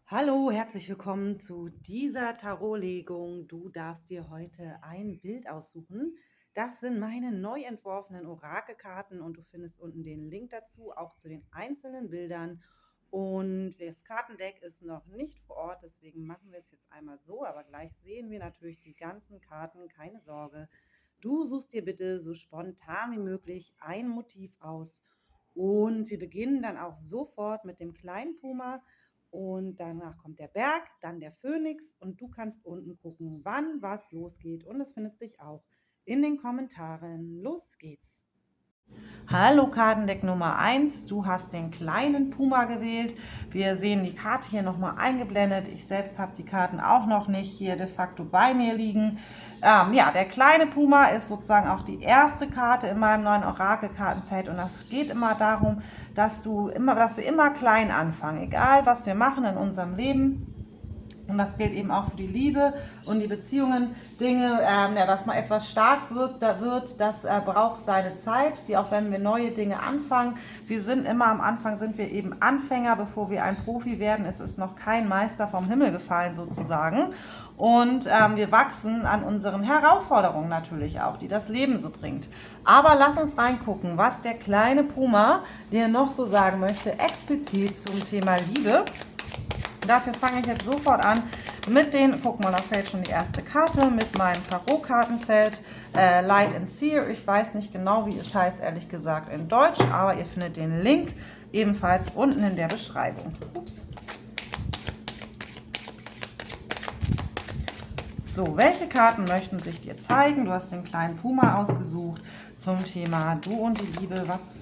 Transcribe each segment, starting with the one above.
Hallo, herzlich willkommen zu dieser Tarotlegung. Du darfst dir heute ein Bild aussuchen. Das sind meine neu entworfenen Orakelkarten und du findest unten den Link dazu, auch zu den einzelnen Bildern. Und das Kartendeck ist noch nicht vor Ort, deswegen machen wir es jetzt einmal so, aber gleich sehen wir natürlich die ganzen Karten, keine Sorge. Du suchst dir bitte so spontan wie möglich ein Motiv aus und wir beginnen dann auch sofort mit dem kleinen Puma. Und danach kommt der Berg, dann der Phönix und du kannst unten gucken, wann was losgeht. Und es findet sich auch in den Kommentaren. Los geht's! Hallo Kartendeck Nummer 1, du hast den kleinen Puma gewählt. Wir sehen die Karte hier nochmal eingeblendet. Ich selbst habe die Karten auch noch nicht hier de facto bei mir liegen. Ja, der kleine Puma ist sozusagen auch die erste Karte in meinem neuen Orakelkartenset und das geht immer darum, dass wir immer klein anfangen, egal was wir machen in unserem Leben. Und das gilt eben auch für die Liebe und die Beziehungen. Dinge, dass mal etwas stark wird, das braucht seine Zeit, wie auch wenn wir neue Dinge anfangen. Wir sind immer am Anfang, sind wir eben Anfänger, bevor wir ein Profi werden. Es ist noch kein Meister vom Himmel gefallen sozusagen. Und wir wachsen an unseren Herausforderungen natürlich auch, die das Leben so bringt. Aber lass uns reingucken, was der kleine Puma dir noch so sagen möchte, explizit zum Thema Liebe. Dafür fange ich jetzt sofort an mit den, guck mal, da fällt schon die erste Karte, mit meinem Tarot-Kartenset Light and Seer. Ich weiß nicht genau, wie es heißt, ehrlich gesagt, in Deutsch, aber ihr findet den Link ebenfalls unten in der Beschreibung. Ups. So, welche Karten möchten sich dir zeigen? Du hast den kleinen Puma ausgesucht zum Thema Du und die Liebe. Was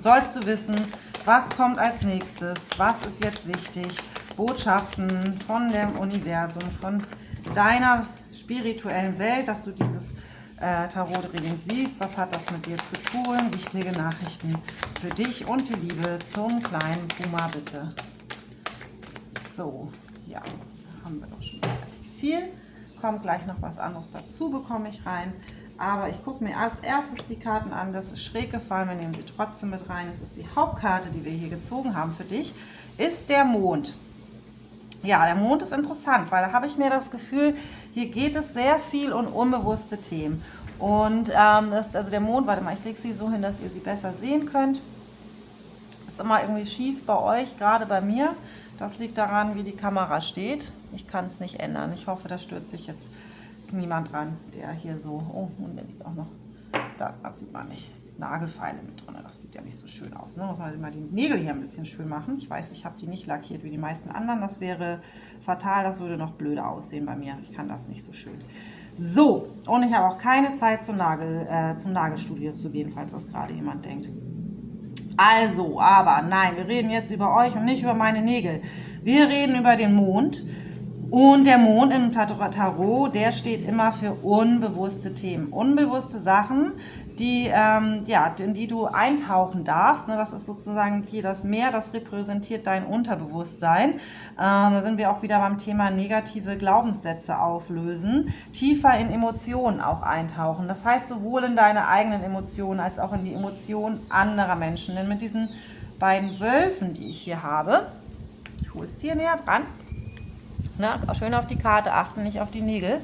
sollst du wissen? Was kommt als nächstes? Was ist jetzt wichtig? Botschaften von dem Universum, von deiner spirituellen Welt, dass du dieses Tarot-Reading siehst. Was hat das mit dir zu tun? Wichtige Nachrichten für dich und die Liebe zum kleinen Puma, bitte. So, ja, da haben wir doch schon relativ viel. Kommt gleich noch was anderes dazu, bekomme ich rein. Aber ich gucke mir als erstes die Karten an. Das ist schräg gefallen, wir nehmen sie trotzdem mit rein. Es ist die Hauptkarte, die wir hier gezogen haben für dich, ist der Mond. Ja, der Mond ist interessant, weil da habe ich mir das Gefühl, hier geht es sehr viel um unbewusste Themen. Und also der Mond, warte mal, ich lege sie so hin, dass ihr sie besser sehen könnt. Ist immer irgendwie schief bei euch, gerade bei mir. Das liegt daran, wie die Kamera steht. Ich kann es nicht ändern. Ich hoffe, da stört sich jetzt niemand dran, der hier so... Oh, und der liegt auch noch... Da, das sieht man nicht. Nagelfeile mit drin. Das sieht ja nicht so schön aus. Ne? Muss man mal die Nägel hier ein bisschen schön machen. Ich weiß, ich habe die nicht lackiert wie die meisten anderen. Das wäre fatal. Das würde noch blöder aussehen bei mir. Ich kann das nicht so schön. So, und ich habe auch keine Zeit zum Nagelstudio zu gehen, falls das gerade jemand denkt. Also, aber nein, wir reden jetzt über euch und nicht über meine Nägel. Wir reden über den Mond. Und der Mond im Tarot, der steht immer für unbewusste Themen. Unbewusste Sachen, in die du eintauchen darfst. Das ist sozusagen das Meer, das repräsentiert dein Unterbewusstsein. Da sind wir auch wieder beim Thema negative Glaubenssätze auflösen. Tiefer in Emotionen auch eintauchen. Das heißt, sowohl in deine eigenen Emotionen als auch in die Emotionen anderer Menschen. Denn mit diesen beiden Wölfen, die ich hier habe, ich hole es dir näher dran, schön auf die Karte achten, nicht auf die Nägel.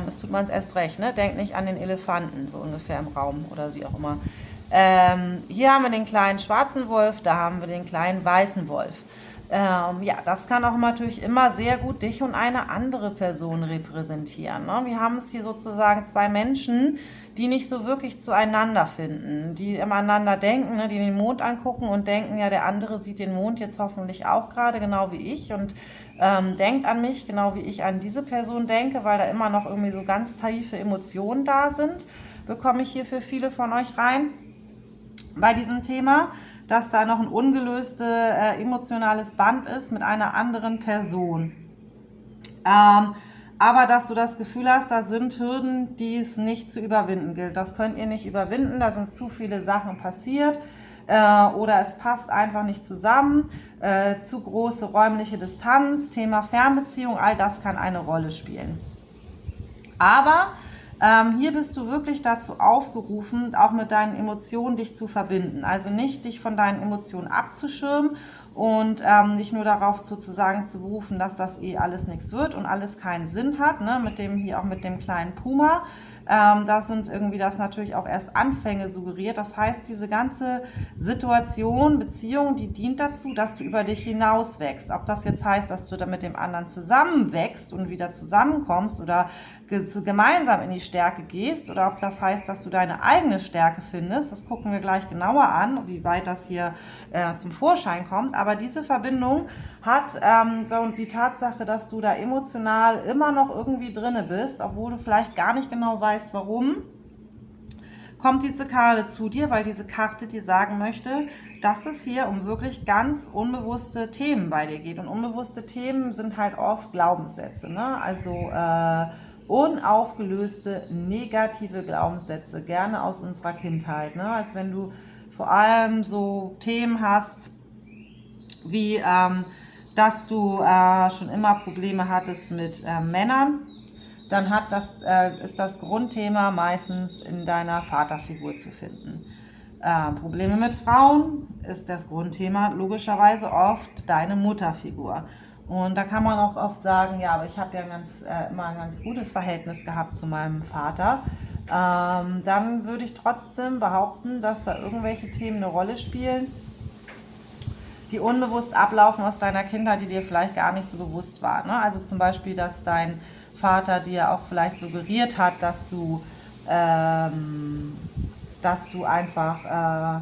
Das tut man es erst recht, ne? Denkt nicht an den Elefanten, so ungefähr im Raum oder wie auch immer. Hier haben wir den kleinen schwarzen Wolf, da haben wir den kleinen weißen Wolf. Ja, das kann auch natürlich immer sehr gut dich und eine andere Person repräsentieren. Ne? Wir haben es hier sozusagen zwei Menschen, die nicht so wirklich zueinander finden, die immer aneinander denken, ne? Die den Mond angucken und denken, ja, der andere sieht den Mond jetzt hoffentlich auch gerade, genau wie ich und denkt an mich, genau wie ich an diese Person denke, weil da immer noch irgendwie so ganz tiefe Emotionen da sind, bekomme ich hier für viele von euch rein bei diesem Thema, dass da noch ein ungelöstes emotionales Band ist mit einer anderen Person. Aber dass du das Gefühl hast, da sind Hürden, die es nicht zu überwinden gilt. Das könnt ihr nicht überwinden, da sind zu viele Sachen passiert oder es passt einfach nicht zusammen, zu große räumliche Distanz, Thema Fernbeziehung, all das kann eine Rolle spielen. Aber hier bist du wirklich dazu aufgerufen, auch mit deinen Emotionen dich zu verbinden. Also nicht dich von deinen Emotionen abzuschirmen und nicht nur darauf sozusagen zu berufen, dass das eh alles nichts wird und alles keinen Sinn hat, ne? Mit dem hier auch mit dem kleinen Puma. Da sind irgendwie das natürlich auch erst Anfänge suggeriert. Das heißt, diese ganze Situation, Beziehung, die dient dazu, dass du über dich hinaus wächst. Ob das jetzt heißt, dass du da mit dem anderen zusammenwächst und wieder zusammenkommst oder gemeinsam in die Stärke gehst oder ob das heißt, dass du deine eigene Stärke findest, das gucken wir gleich genauer an, wie weit das hier zum Vorschein kommt. Aber diese Verbindung hat und die Tatsache, dass du da emotional immer noch irgendwie drinne bist, obwohl du vielleicht gar nicht genau weißt, warum, kommt diese Karte zu dir, weil diese Karte dir sagen möchte, dass es hier um wirklich ganz unbewusste Themen bei dir geht. Und unbewusste Themen sind halt oft Glaubenssätze, ne? Also unaufgelöste negative Glaubenssätze, gerne aus unserer Kindheit, ne? Also wenn du vor allem so Themen hast, wie dass du schon immer Probleme hattest mit Männern, dann ist das Grundthema meistens in deiner Vaterfigur zu finden. Probleme mit Frauen ist das Grundthema logischerweise oft deine Mutterfigur. Und da kann man auch oft sagen, ja, aber ich habe ja immer ein ganz gutes Verhältnis gehabt zu meinem Vater. Dann würde ich trotzdem behaupten, dass da irgendwelche Themen eine Rolle spielen, die unbewusst ablaufen aus deiner Kindheit, die dir vielleicht gar nicht so bewusst waren, ne? Also zum Beispiel, dass dein Vater dir auch vielleicht suggeriert hat, dass du einfach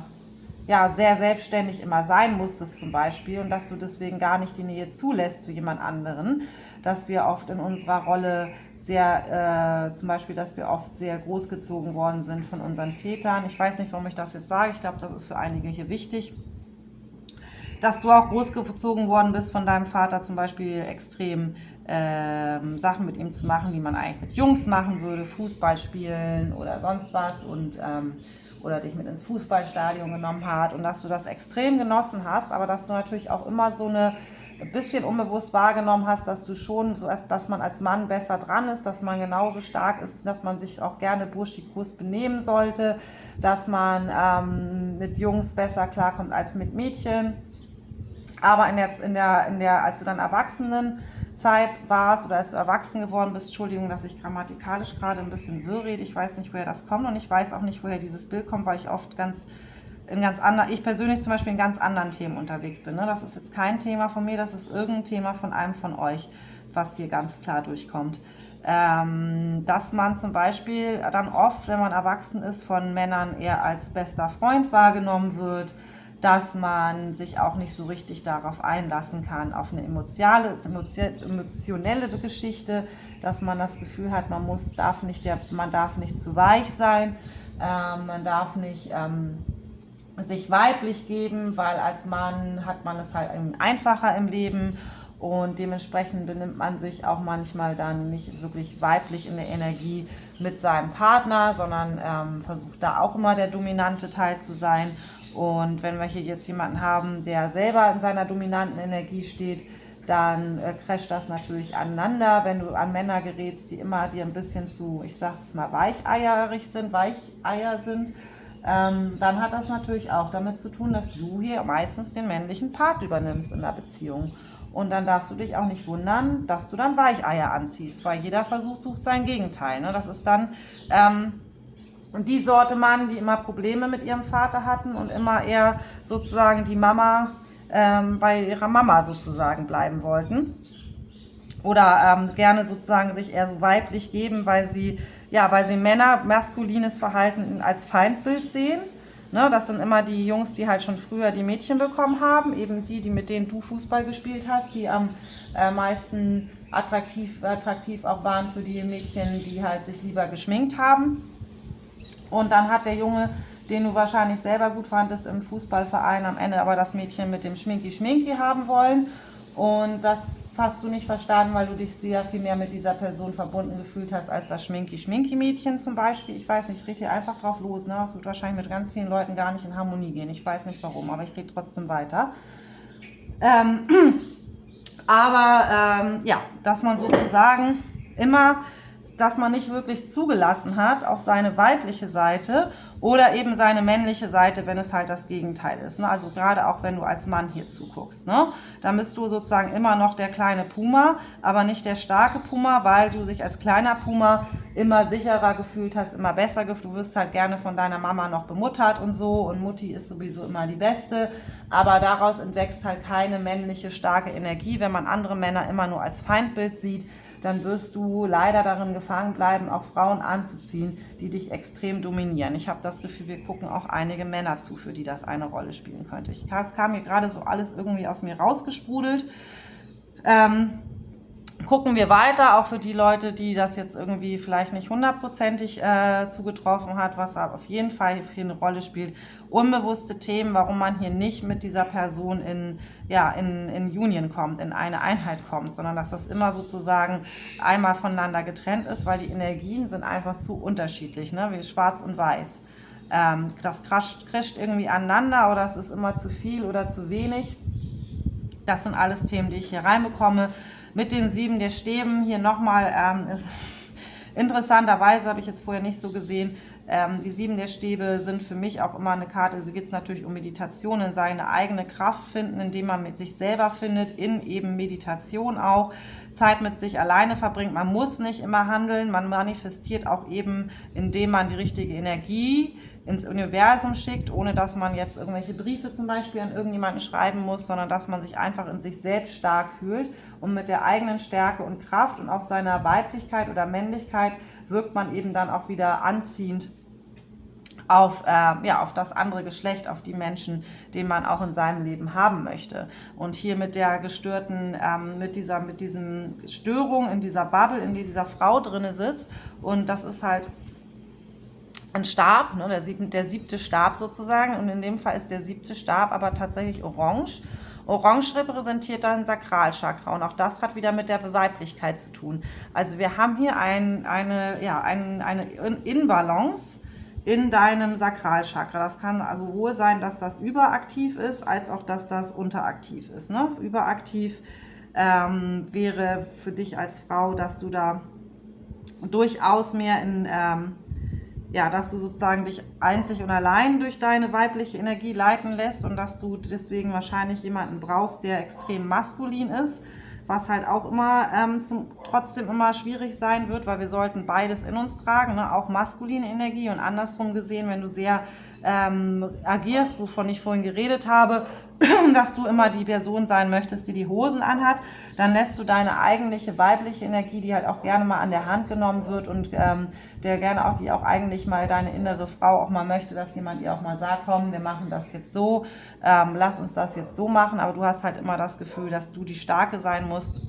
sehr selbstständig immer sein musstest zum Beispiel und dass du deswegen gar nicht die Nähe zulässt zu jemand anderen, dass wir oft in unserer Rolle zum Beispiel, dass wir oft sehr großgezogen worden sind von unseren Vätern. Ich weiß nicht, warum ich das jetzt sage, ich glaube, das ist für einige hier wichtig, dass du auch großgezogen worden bist von deinem Vater, zum Beispiel extrem Sachen mit ihm zu machen, die man eigentlich mit Jungs machen würde, Fußball spielen oder sonst was und oder dich mit ins Fußballstadion genommen hat und dass du das extrem genossen hast, aber dass du natürlich auch immer so ein bisschen unbewusst wahrgenommen hast, dass du schon dass man als Mann besser dran ist, dass man genauso stark ist, dass man sich auch gerne burschikos benehmen sollte, dass man mit Jungs besser klarkommt als mit Mädchen. Aber als du dann Erwachsenenzeit warst oder als du erwachsen geworden bist, Entschuldigung, dass ich grammatikalisch gerade ein bisschen wirr rede, ich weiß nicht, woher das kommt und ich weiß auch nicht, woher dieses Bild kommt, weil ich oft ich persönlich zum Beispiel in ganz anderen Themen unterwegs bin, ne? Das ist jetzt kein Thema von mir, das ist irgendein Thema von einem von euch, was hier ganz klar durchkommt. Dass man zum Beispiel dann oft, wenn man erwachsen ist, von Männern eher als bester Freund wahrgenommen wird, dass man sich auch nicht so richtig darauf einlassen kann, auf eine emotionelle Geschichte, dass man das Gefühl hat, man darf nicht zu weich sein, man darf nicht sich weiblich geben, weil als Mann hat man es halt einfacher im Leben und dementsprechend benimmt man sich auch manchmal dann nicht wirklich weiblich in der Energie mit seinem Partner, sondern versucht da auch immer der dominante Teil zu sein. Und wenn wir hier jetzt jemanden haben, der selber in seiner dominanten Energie steht, dann crasht das natürlich aneinander. Wenn du an Männer gerätst, die immer dir ein bisschen zu, ich sag's mal, Weicheier sind, dann hat das natürlich auch damit zu tun, dass du hier meistens den männlichen Part übernimmst in der Beziehung. Und dann darfst du dich auch nicht wundern, dass du dann Weicheier anziehst, weil jeder Versuch sucht sein Gegenteil, ne? Das ist dann die Sorte Mann, die immer Probleme mit ihrem Vater hatten und immer eher sozusagen die Mama bei ihrer Mama sozusagen bleiben wollten. Oder gerne sozusagen sich eher so weiblich geben, weil sie Männer maskulines Verhalten als Feindbild sehen. Ne, das sind immer die Jungs, die halt schon früher die Mädchen bekommen haben, eben die mit denen du Fußball gespielt hast, die am meisten attraktiv auch waren für die Mädchen, die halt sich lieber geschminkt haben. Und dann hat der Junge, den du wahrscheinlich selber gut fandest im Fußballverein, am Ende aber das Mädchen mit dem Schminki haben wollen. Und das hast du nicht verstanden, weil du dich sehr viel mehr mit dieser Person verbunden gefühlt hast als das Schminki-Mädchen zum Beispiel. Ich weiß nicht, ich rede hier einfach drauf los. Ne? Das wird wahrscheinlich mit ganz vielen Leuten gar nicht in Harmonie gehen. Ich weiß nicht warum, aber ich rede trotzdem weiter. Dass man sozusagen immer, dass man nicht wirklich zugelassen hat, auch seine weibliche Seite oder eben seine männliche Seite, wenn es halt das Gegenteil ist. Ne? Also gerade auch, wenn du als Mann hier zuguckst. Ne? Dann bist du sozusagen immer noch der kleine Puma, aber nicht der starke Puma, weil du dich als kleiner Puma immer sicherer gefühlt hast, immer besser gefühlt. Du wirst halt gerne von deiner Mama noch bemuttert und so und Mutti ist sowieso immer die Beste, aber daraus entwächst halt keine männliche starke Energie. Wenn man andere Männer immer nur als Feindbild sieht, dann wirst du leider darin gefangen bleiben, auch Frauen anzuziehen, die dich extrem dominieren. Ich habe das Gefühl, wir gucken auch einige Männer zu, für die das eine Rolle spielen könnte. Es kam mir gerade so alles irgendwie aus mir rausgesprudelt. Gucken wir weiter, auch für die Leute, die das jetzt irgendwie vielleicht nicht hundertprozentig zugetroffen hat, was aber auf jeden Fall hier eine Rolle spielt. Unbewusste Themen, warum man hier nicht mit dieser Person in Union kommt, in eine Einheit kommt, sondern dass das immer sozusagen einmal voneinander getrennt ist, weil die Energien sind einfach zu unterschiedlich, ne? Wie schwarz und weiß. Das crasht irgendwie aneinander oder es ist immer zu viel oder zu wenig. Das sind alles Themen, die ich hier reinbekomme. Mit den 7 der Stäben hier nochmal, interessanterweise habe ich jetzt vorher nicht so gesehen, die 7 der Stäbe sind für mich auch immer eine Karte, so geht es natürlich um Meditation, in seine eigene Kraft finden, indem man mit sich selber findet, in eben Meditation auch, Zeit mit sich alleine verbringt. Man muss nicht immer handeln, man manifestiert auch eben, indem man die richtige Energie ins Universum schickt, ohne dass man jetzt irgendwelche Briefe zum Beispiel an irgendjemanden schreiben muss, sondern dass man sich einfach in sich selbst stark fühlt und mit der eigenen Stärke und Kraft und auch seiner Weiblichkeit oder Männlichkeit wirkt man eben dann auch wieder anziehend auf das andere Geschlecht, auf die Menschen, den man auch in seinem Leben haben möchte. Und hier mit der gestörten, mit diesen Störungen in dieser Bubble, in die dieser Frau drinne sitzt, und das ist halt ein Stab, ne, der 7. Stab sozusagen, und in dem Fall ist der 7. Stab aber tatsächlich orange. Orange repräsentiert dann Sakralchakra und auch das hat wieder mit der Weiblichkeit zu tun. Also wir haben hier eine Inbalance in deinem Sakralchakra. Das kann also sowohl sein, dass das überaktiv ist, als auch, dass das unteraktiv ist. Ne? Überaktiv wäre für dich als Frau, dass du da durchaus mehr dass du sozusagen dich einzig und allein durch deine weibliche Energie leiten lässt und dass du deswegen wahrscheinlich jemanden brauchst, der extrem maskulin ist, was halt auch immer trotzdem immer schwierig sein wird, weil wir sollten beides in uns tragen, ne? Auch maskuline Energie und andersrum gesehen, wenn du sehr agierst, wovon ich vorhin geredet habe, dass du immer die Person sein möchtest, die die Hosen anhat, dann lässt du deine eigentliche weibliche Energie, die halt auch gerne mal an der Hand genommen wird und die auch eigentlich mal deine innere Frau auch mal möchte, dass jemand ihr auch mal sagt, komm, wir machen das jetzt so, lass uns das jetzt so machen, aber du hast halt immer das Gefühl, dass du die Starke sein musst.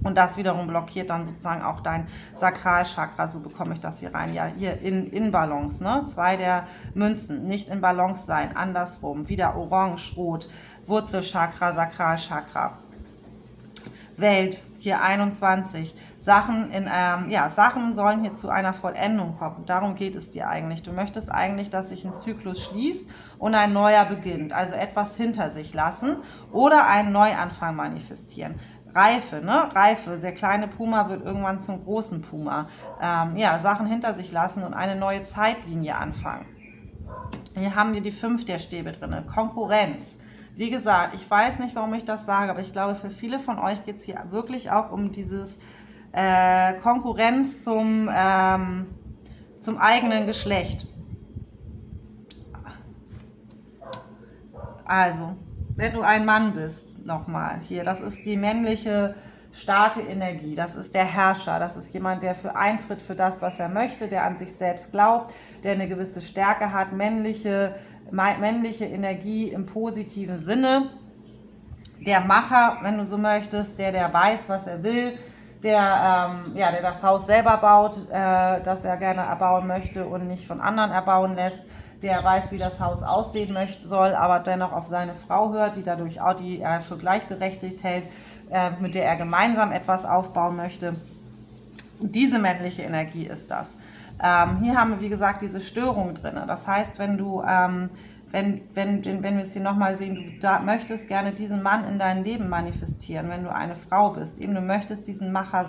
Und das wiederum blockiert dann sozusagen auch dein Sakralchakra, so bekomme ich das hier rein. Ja, hier in Balance, ne? 2 der Münzen, nicht in Balance sein, andersrum. Wieder orange, rot, Wurzelchakra, Sakralchakra. Welt, hier 21. Sachen sollen hier zu einer Vollendung kommen. Darum geht es dir eigentlich. Du möchtest eigentlich, dass sich ein Zyklus schließt und ein neuer beginnt. Also etwas hinter sich lassen oder einen Neuanfang manifestieren. Reife, ne? Reife. Der kleine Puma wird irgendwann zum großen Puma. Sachen hinter sich lassen und eine neue Zeitlinie anfangen. Hier haben wir die 5 der Stäbe drin. Konkurrenz. Wie gesagt, ich weiß nicht, warum ich das sage, aber ich glaube, für viele von euch geht es hier wirklich auch um dieses Konkurrenz zum eigenen Geschlecht. Also, wenn du ein Mann bist, nochmal hier, das ist die männliche starke Energie, das ist der Herrscher, das ist jemand, der eintritt für das, was er möchte, der an sich selbst glaubt, der eine gewisse Stärke hat, männliche Energie im positiven Sinne, der Macher, wenn du so möchtest, der weiß, was er will, der das Haus selber baut, das er gerne erbauen möchte und nicht von anderen erbauen lässt, der weiß, wie das Haus aussehen soll, aber dennoch auf seine Frau hört, die dadurch auch, die er für gleichberechtigt hält, mit der er gemeinsam etwas aufbauen möchte. Diese männliche Energie ist das. Hier haben wir, wie gesagt, diese Störung drin. Das heißt, wenn du wenn wir es hier nochmal sehen, du möchtest gerne diesen Mann in dein Leben manifestieren, wenn du eine Frau bist. Eben, du möchtest diesen Macher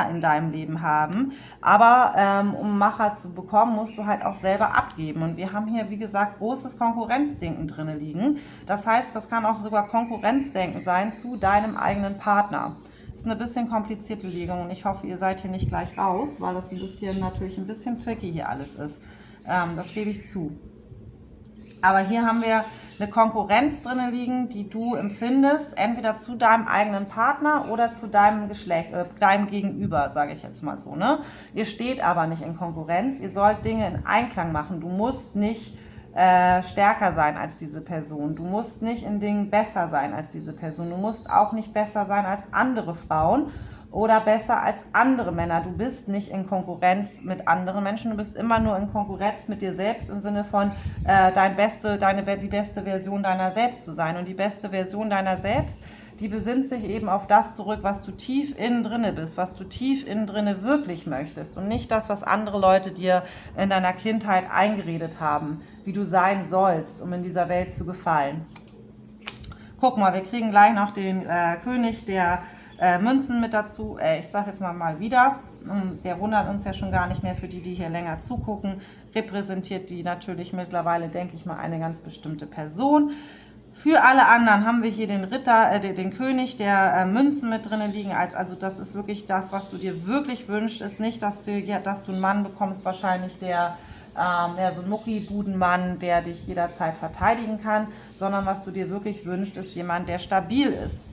in deinem Leben haben. Aber um Macher zu bekommen, musst du halt auch selber abgeben. Und wir haben hier, wie gesagt, großes Konkurrenzdenken drin liegen. Das heißt, das kann auch sogar Konkurrenzdenken sein zu deinem eigenen Partner. Das ist eine bisschen komplizierte Legung und ich hoffe, ihr seid hier nicht gleich raus, weil das natürlich ein bisschen tricky hier alles ist. Das gebe ich zu. Aber hier haben wir eine Konkurrenz drin liegen, die du empfindest, entweder zu deinem eigenen Partner oder zu deinem Geschlecht, deinem Gegenüber, sage ich jetzt mal so. Ne? Ihr steht aber nicht in Konkurrenz, ihr sollt Dinge in Einklang machen. Du musst nicht stärker sein als diese Person. Du musst nicht in Dingen besser sein als diese Person. Du musst auch nicht besser sein als andere Frauen oder besser als andere Männer. Du bist nicht in Konkurrenz mit anderen Menschen, du bist immer nur in Konkurrenz mit dir selbst im Sinne von die beste Version deiner selbst zu sein. Und die beste Version deiner selbst, die besinnt sich eben auf das zurück, was du tief innen drinne bist, was du tief innen drinne wirklich möchtest und nicht das, was andere Leute dir in deiner Kindheit eingeredet haben, wie du sein sollst, um in dieser Welt zu gefallen. Guck mal, wir kriegen gleich noch den König der Münzen mit dazu. Ich sage jetzt mal wieder, der wundert uns ja schon gar nicht mehr für die hier länger zugucken. Repräsentiert die natürlich mittlerweile, denke ich mal, eine ganz bestimmte Person. Für alle anderen haben wir hier den Ritter, den König der Münzen mit drin liegen. Also das ist wirklich das, was du dir wirklich wünschst. Ist nicht, dass du einen Mann bekommst, wahrscheinlich der so ein Muckibudenmann, der dich jederzeit verteidigen kann, sondern was du dir wirklich wünschst, ist jemand, der stabil ist,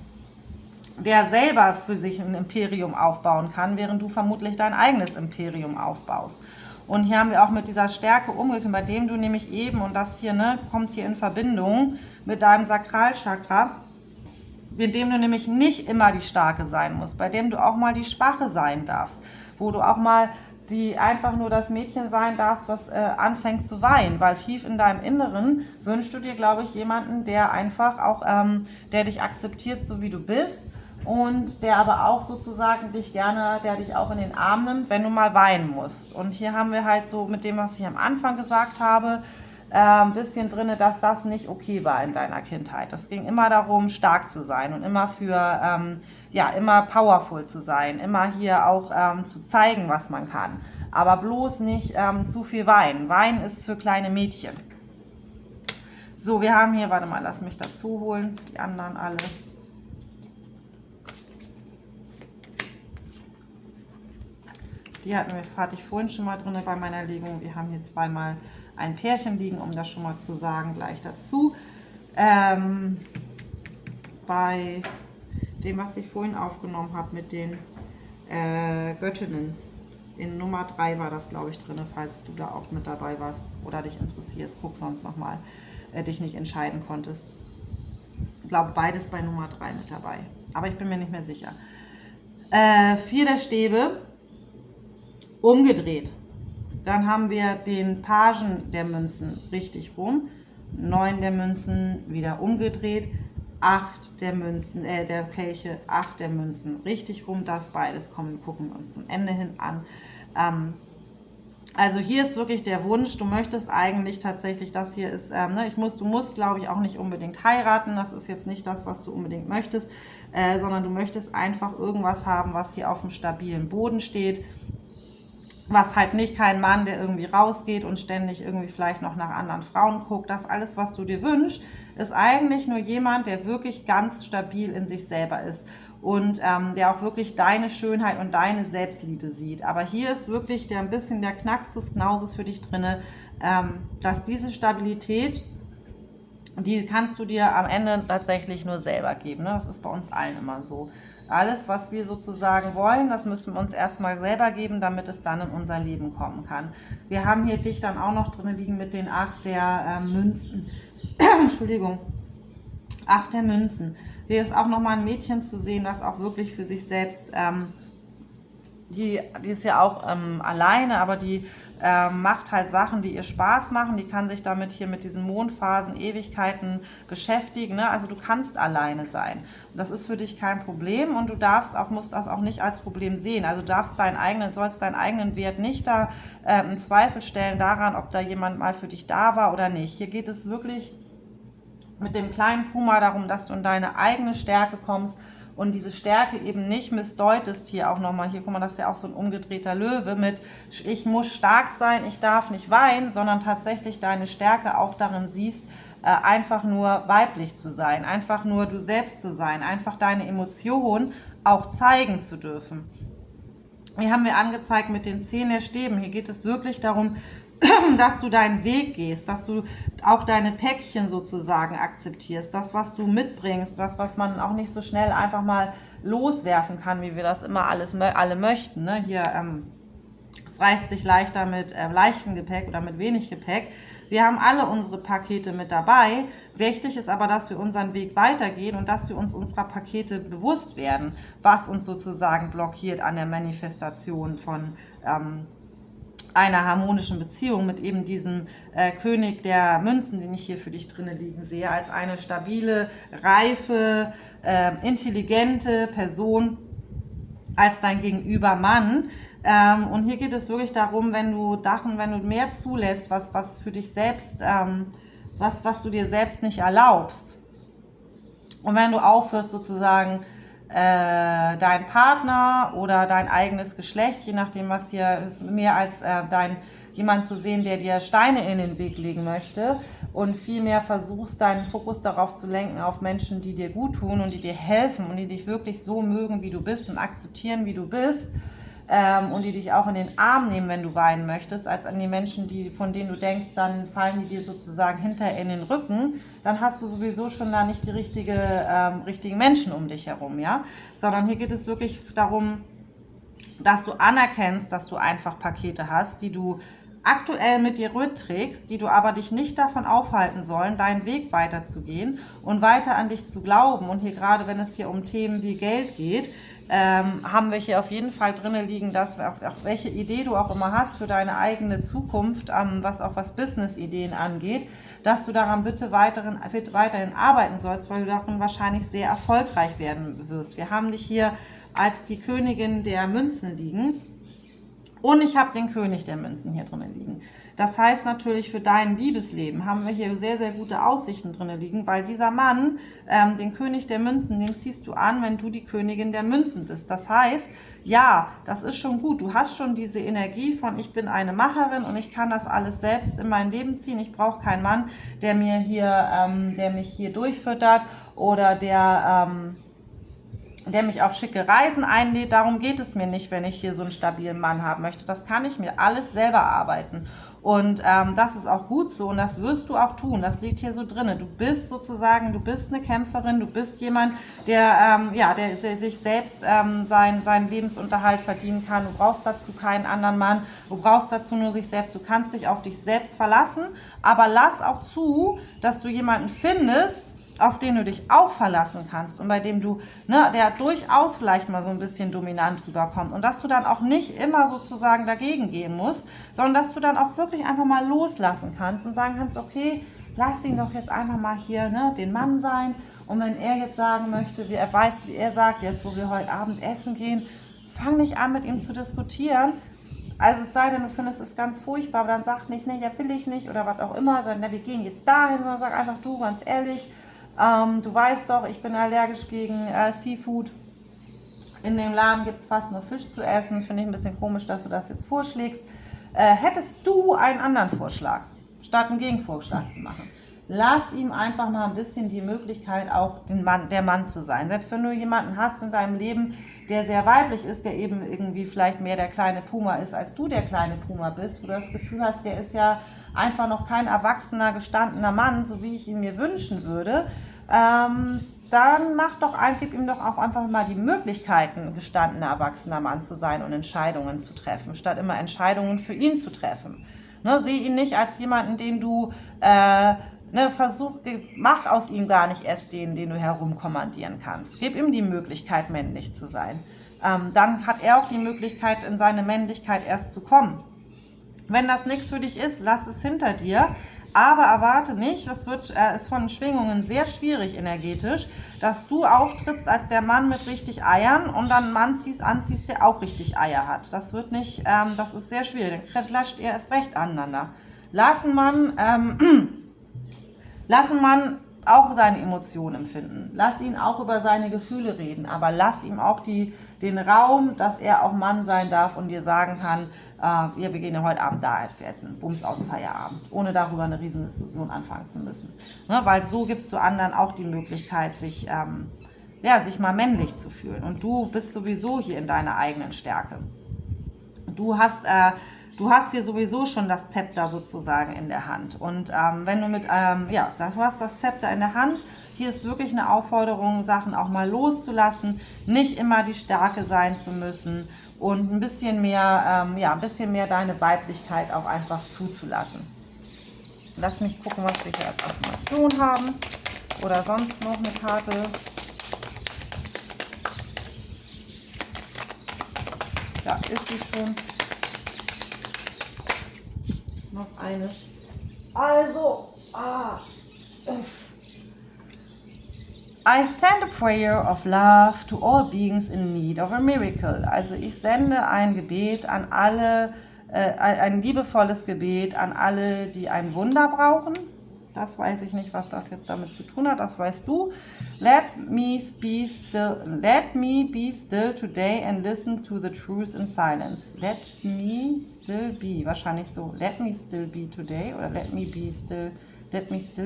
der selber für sich ein Imperium aufbauen kann, während du vermutlich dein eigenes Imperium aufbaust. Und hier haben wir auch mit dieser Stärke umgekehrt, bei dem du nämlich eben, und das hier kommt hier in Verbindung mit deinem Sakralchakra, mit dem du nämlich nicht immer die Starke sein musst, bei dem du auch mal die Schwache sein darfst, wo du auch mal einfach nur das Mädchen sein darfst, was anfängt zu weinen, weil tief in deinem Inneren wünschst du dir, glaube ich, jemanden, der einfach auch, der dich akzeptiert, so wie du bist und der aber auch sozusagen der dich auch in den Arm nimmt, wenn du mal weinen musst. Und hier haben wir halt so mit dem, was ich am Anfang gesagt habe, ein bisschen drin, dass das nicht okay war in deiner Kindheit. Es ging immer darum, stark zu sein und immer immer powerful zu sein, immer hier auch zu zeigen, was man kann. Aber bloß nicht zu viel Wein. Wein ist für kleine Mädchen. So, wir haben hier, warte mal, lass mich dazu holen, die anderen alle. Die hatte ich vorhin schon mal drin bei meiner Legung. Wir haben hier zweimal ein Pärchen liegen, um das schon mal zu sagen, gleich dazu. Bei dem, was ich vorhin aufgenommen habe mit den Göttinnen. In Nummer 3 war das, glaube ich, drin, falls du da auch mit dabei warst oder dich interessierst. Guck sonst nochmal, dich nicht entscheiden konntest. Ich glaube, beides bei Nummer 3 mit dabei. Aber ich bin mir nicht mehr sicher. 4 der Stäbe. Umgedreht. Dann haben wir den Pagen der Münzen richtig rum. 9 der Münzen wieder umgedreht. 8 der Münzen, der Kelche, 8 der Münzen richtig rum. Das beides gucken wir uns zum Ende hin an. Also hier ist wirklich der Wunsch, du möchtest eigentlich tatsächlich, das hier ist, du musst, glaube ich, auch nicht unbedingt heiraten. Das ist jetzt nicht das, was du unbedingt möchtest, sondern du möchtest einfach irgendwas haben, was hier auf dem stabilen Boden steht. Was halt nicht kein Mann, der irgendwie rausgeht und ständig irgendwie vielleicht noch nach anderen Frauen guckt. Das alles, was du dir wünschst, ist eigentlich nur jemand, der wirklich ganz stabil in sich selber ist und der auch wirklich deine Schönheit und deine Selbstliebe sieht. Aber hier ist wirklich ein bisschen der Knaxus Knausus für dich drin, dass diese Stabilität, die kannst du dir am Ende tatsächlich nur selber geben. Ne? Das ist bei uns allen immer so. Alles, was wir sozusagen wollen, das müssen wir uns erstmal selber geben, damit es dann in unser Leben kommen kann. Wir haben hier dich dann auch noch drin liegen mit den 8 der Münzen. Entschuldigung. 8 der Münzen. Hier ist auch nochmal ein Mädchen zu sehen, das auch wirklich für sich selbst, die ist ja auch alleine, aber die macht halt Sachen, die ihr Spaß machen, die kann sich damit hier mit diesen Mondphasen, Ewigkeiten beschäftigen, ne? Also du kannst alleine sein. Und das ist für dich kein Problem und du musst das auch nicht als Problem sehen. Also du sollst deinen eigenen Wert nicht da in Zweifel stellen daran, ob da jemand mal für dich da war oder nicht. Hier geht es wirklich mit dem kleinen Puma darum, dass du in deine eigene Stärke kommst und diese Stärke eben nicht missdeutest. Hier auch nochmal, hier guck mal, das ist ja auch so ein umgedrehter Löwe mit ich muss stark sein, ich darf nicht weinen, sondern tatsächlich deine Stärke auch darin siehst, einfach nur weiblich zu sein, einfach nur du selbst zu sein, einfach deine Emotionen auch zeigen zu dürfen. Hier haben wir angezeigt mit den 10 der Stäben. Hier geht es wirklich darum, dass du deinen Weg gehst, dass du auch deine Päckchen sozusagen akzeptierst, das, was du mitbringst, das, was man auch nicht so schnell einfach mal loswerfen kann, wie wir das immer alle möchten. Ne? Hier, es reißt sich leichter mit leichtem Gepäck oder mit wenig Gepäck. Wir haben alle unsere Pakete mit dabei. Wichtig ist aber, dass wir unseren Weg weitergehen und dass wir uns unserer Pakete bewusst werden, was uns sozusagen blockiert an der Manifestation von einer harmonischen Beziehung mit eben diesem König der Münzen, den ich hier für dich drinne liegen sehe, als eine stabile, reife, intelligente Person, als dein Gegenüber Mann. Und hier geht es wirklich darum, wenn du mehr zulässt, was für dich selbst, was du dir selbst nicht erlaubst. Und wenn du aufhörst sozusagen dein Partner oder dein eigenes Geschlecht, je nachdem was hier ist, mehr als jemand zu sehen, der dir Steine in den Weg legen möchte und vielmehr versuchst, deinen Fokus darauf zu lenken, auf Menschen, die dir gut tun und die dir helfen und die dich wirklich so mögen, wie du bist und akzeptieren, wie du bist. Und die dich auch in den Arm nehmen, wenn du weinen möchtest, als an die Menschen, von denen du denkst, dann fallen die dir sozusagen hinterher in den Rücken, dann hast du sowieso schon da nicht die richtigen Menschen um dich herum, ja? Sondern hier geht es wirklich darum, dass du anerkennst, dass du einfach Pakete hast, die du aktuell mit dir trägst, die du aber dich nicht davon aufhalten sollen, deinen Weg weiterzugehen und weiter an dich zu glauben. Und hier gerade, wenn es hier um Themen wie Geld geht, haben wir hier auf jeden Fall drinnen liegen, dass auch welche Idee du auch immer hast für deine eigene Zukunft, was Business-Ideen angeht, dass du daran bitte weiterhin arbeiten sollst, weil du darin wahrscheinlich sehr erfolgreich werden wirst. Wir haben dich hier als die Königin der Münzen liegen und ich habe den König der Münzen hier drinnen liegen. Das heißt natürlich, für dein Liebesleben haben wir hier sehr, sehr gute Aussichten drin liegen, weil dieser Mann, den König der Münzen, den ziehst du an, wenn du die Königin der Münzen bist. Das heißt, ja, das ist schon gut. Du hast schon diese Energie von, ich bin eine Macherin und ich kann das alles selbst in mein Leben ziehen. Ich brauche keinen Mann, der mich hier durchfüttert oder der mich auf schicke Reisen einlädt. Darum geht es mir nicht, wenn ich hier so einen stabilen Mann haben möchte. Das kann ich mir alles selber arbeiten. Und das ist auch gut so und das wirst du auch tun. Das liegt hier so drin. Du bist eine Kämpferin, du bist jemand, der sich selbst seinen Lebensunterhalt verdienen kann. Du brauchst dazu keinen anderen Mann, du brauchst dazu nur sich selbst. Du kannst dich auf dich selbst verlassen, aber lass auch zu, dass du jemanden findest, auf den du dich auch verlassen kannst und bei dem du, der durchaus vielleicht mal so ein bisschen dominant rüberkommt und dass du dann auch nicht immer sozusagen dagegen gehen musst, sondern dass du dann auch wirklich einfach mal loslassen kannst und sagen kannst, okay, lass ihn doch jetzt einfach mal hier den Mann sein und wenn er jetzt sagen möchte, wie er weiß, wie er sagt, jetzt wo wir heute Abend essen gehen, fang nicht an mit ihm zu diskutieren. Also es sei denn, du findest es ganz furchtbar, aber dann sag nicht, nee, ja will ich nicht oder was auch immer, sondern wir gehen jetzt dahin, sondern sag einfach, du, ganz ehrlich, du weißt doch, ich bin allergisch gegen Seafood. In dem Laden gibt es fast nur Fisch zu essen. Finde ich ein bisschen komisch, dass du das jetzt vorschlägst. Hättest du einen anderen Vorschlag, statt einen Gegenvorschlag zu machen? Lass ihm einfach mal ein bisschen die Möglichkeit, auch der Mann zu sein. Selbst wenn du jemanden hast in deinem Leben, der sehr weiblich ist, der eben irgendwie vielleicht mehr der kleine Puma ist, als du der kleine Puma bist, wo du das Gefühl hast, der ist ja einfach noch kein erwachsener, gestandener Mann, so wie ich ihn mir wünschen würde, dann gib ihm doch auch einfach mal die Möglichkeit, ein gestandener, erwachsener Mann zu sein und Entscheidungen zu treffen, statt immer Entscheidungen für ihn zu treffen. Sieh ihn nicht als jemanden, den du mach aus ihm gar nicht erst den du herumkommandieren kannst. Gib ihm die Möglichkeit, männlich zu sein. Dann hat er auch die Möglichkeit, in seine Männlichkeit erst zu kommen. Wenn das nichts für dich ist, lass es hinter dir. Aber erwarte nicht, das ist von Schwingungen sehr schwierig energetisch, dass du auftrittst als der Mann mit richtig Eiern und dann einen Mann anziehst, der auch richtig Eier hat. Das wird nicht, das ist sehr schwierig. Dann clasht ihr erst recht aneinander. Lass einen Mann auch seine Emotionen empfinden. Lass ihn auch über seine Gefühle reden, aber lass ihm auch den Raum, dass er auch Mann sein darf und dir sagen kann, wir gehen ja heute Abend da jetzt essen, Bums aus Feierabend, ohne darüber eine riesen Diskussion anfangen zu müssen. Ne? Weil so gibst du anderen auch die Möglichkeit, sich mal männlich zu fühlen. Und du bist sowieso hier in deiner eigenen Stärke. Du hast hier sowieso schon das Zepter sozusagen in der Hand. Und wenn du du hast das Zepter in der Hand. Hier ist wirklich eine Aufforderung, Sachen auch mal loszulassen, nicht immer die Starke sein zu müssen und ein bisschen mehr deine Weiblichkeit auch einfach zuzulassen. Lass mich gucken, was wir hier als Affirmation haben oder sonst noch eine Karte. Da ist sie schon. Noch eine. Also, I send a prayer of love to all beings in need of a miracle. Also ich sende ein Gebet an alle, ein liebevolles Gebet an alle, die ein Wunder brauchen. Das weiß ich nicht, was das jetzt damit zu tun hat, das weißt du. Let me be still today and listen to the truth in silence. Let me still be, wahrscheinlich so. Let me still be today oder let me still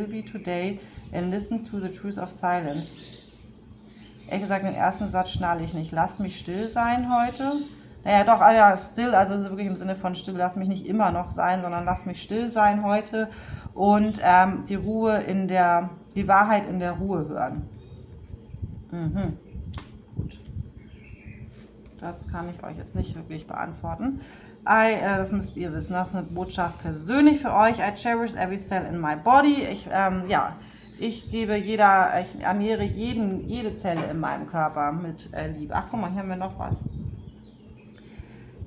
be today and listen to the truth of silence. Ehrlich gesagt, den ersten Satz schnalle ich nicht. Lass mich still sein heute. Naja, doch, still, also wirklich im Sinne von still, lass mich nicht immer noch sein, sondern lass mich still sein heute und die Wahrheit in der Ruhe hören. Gut. Das kann ich euch jetzt nicht wirklich beantworten. Das müsst ihr wissen, das ist eine Botschaft persönlich für euch. I cherish every cell in my body. Ich ernähre jede Zelle in meinem Körper mit Liebe. Ach, guck mal, hier haben wir noch was.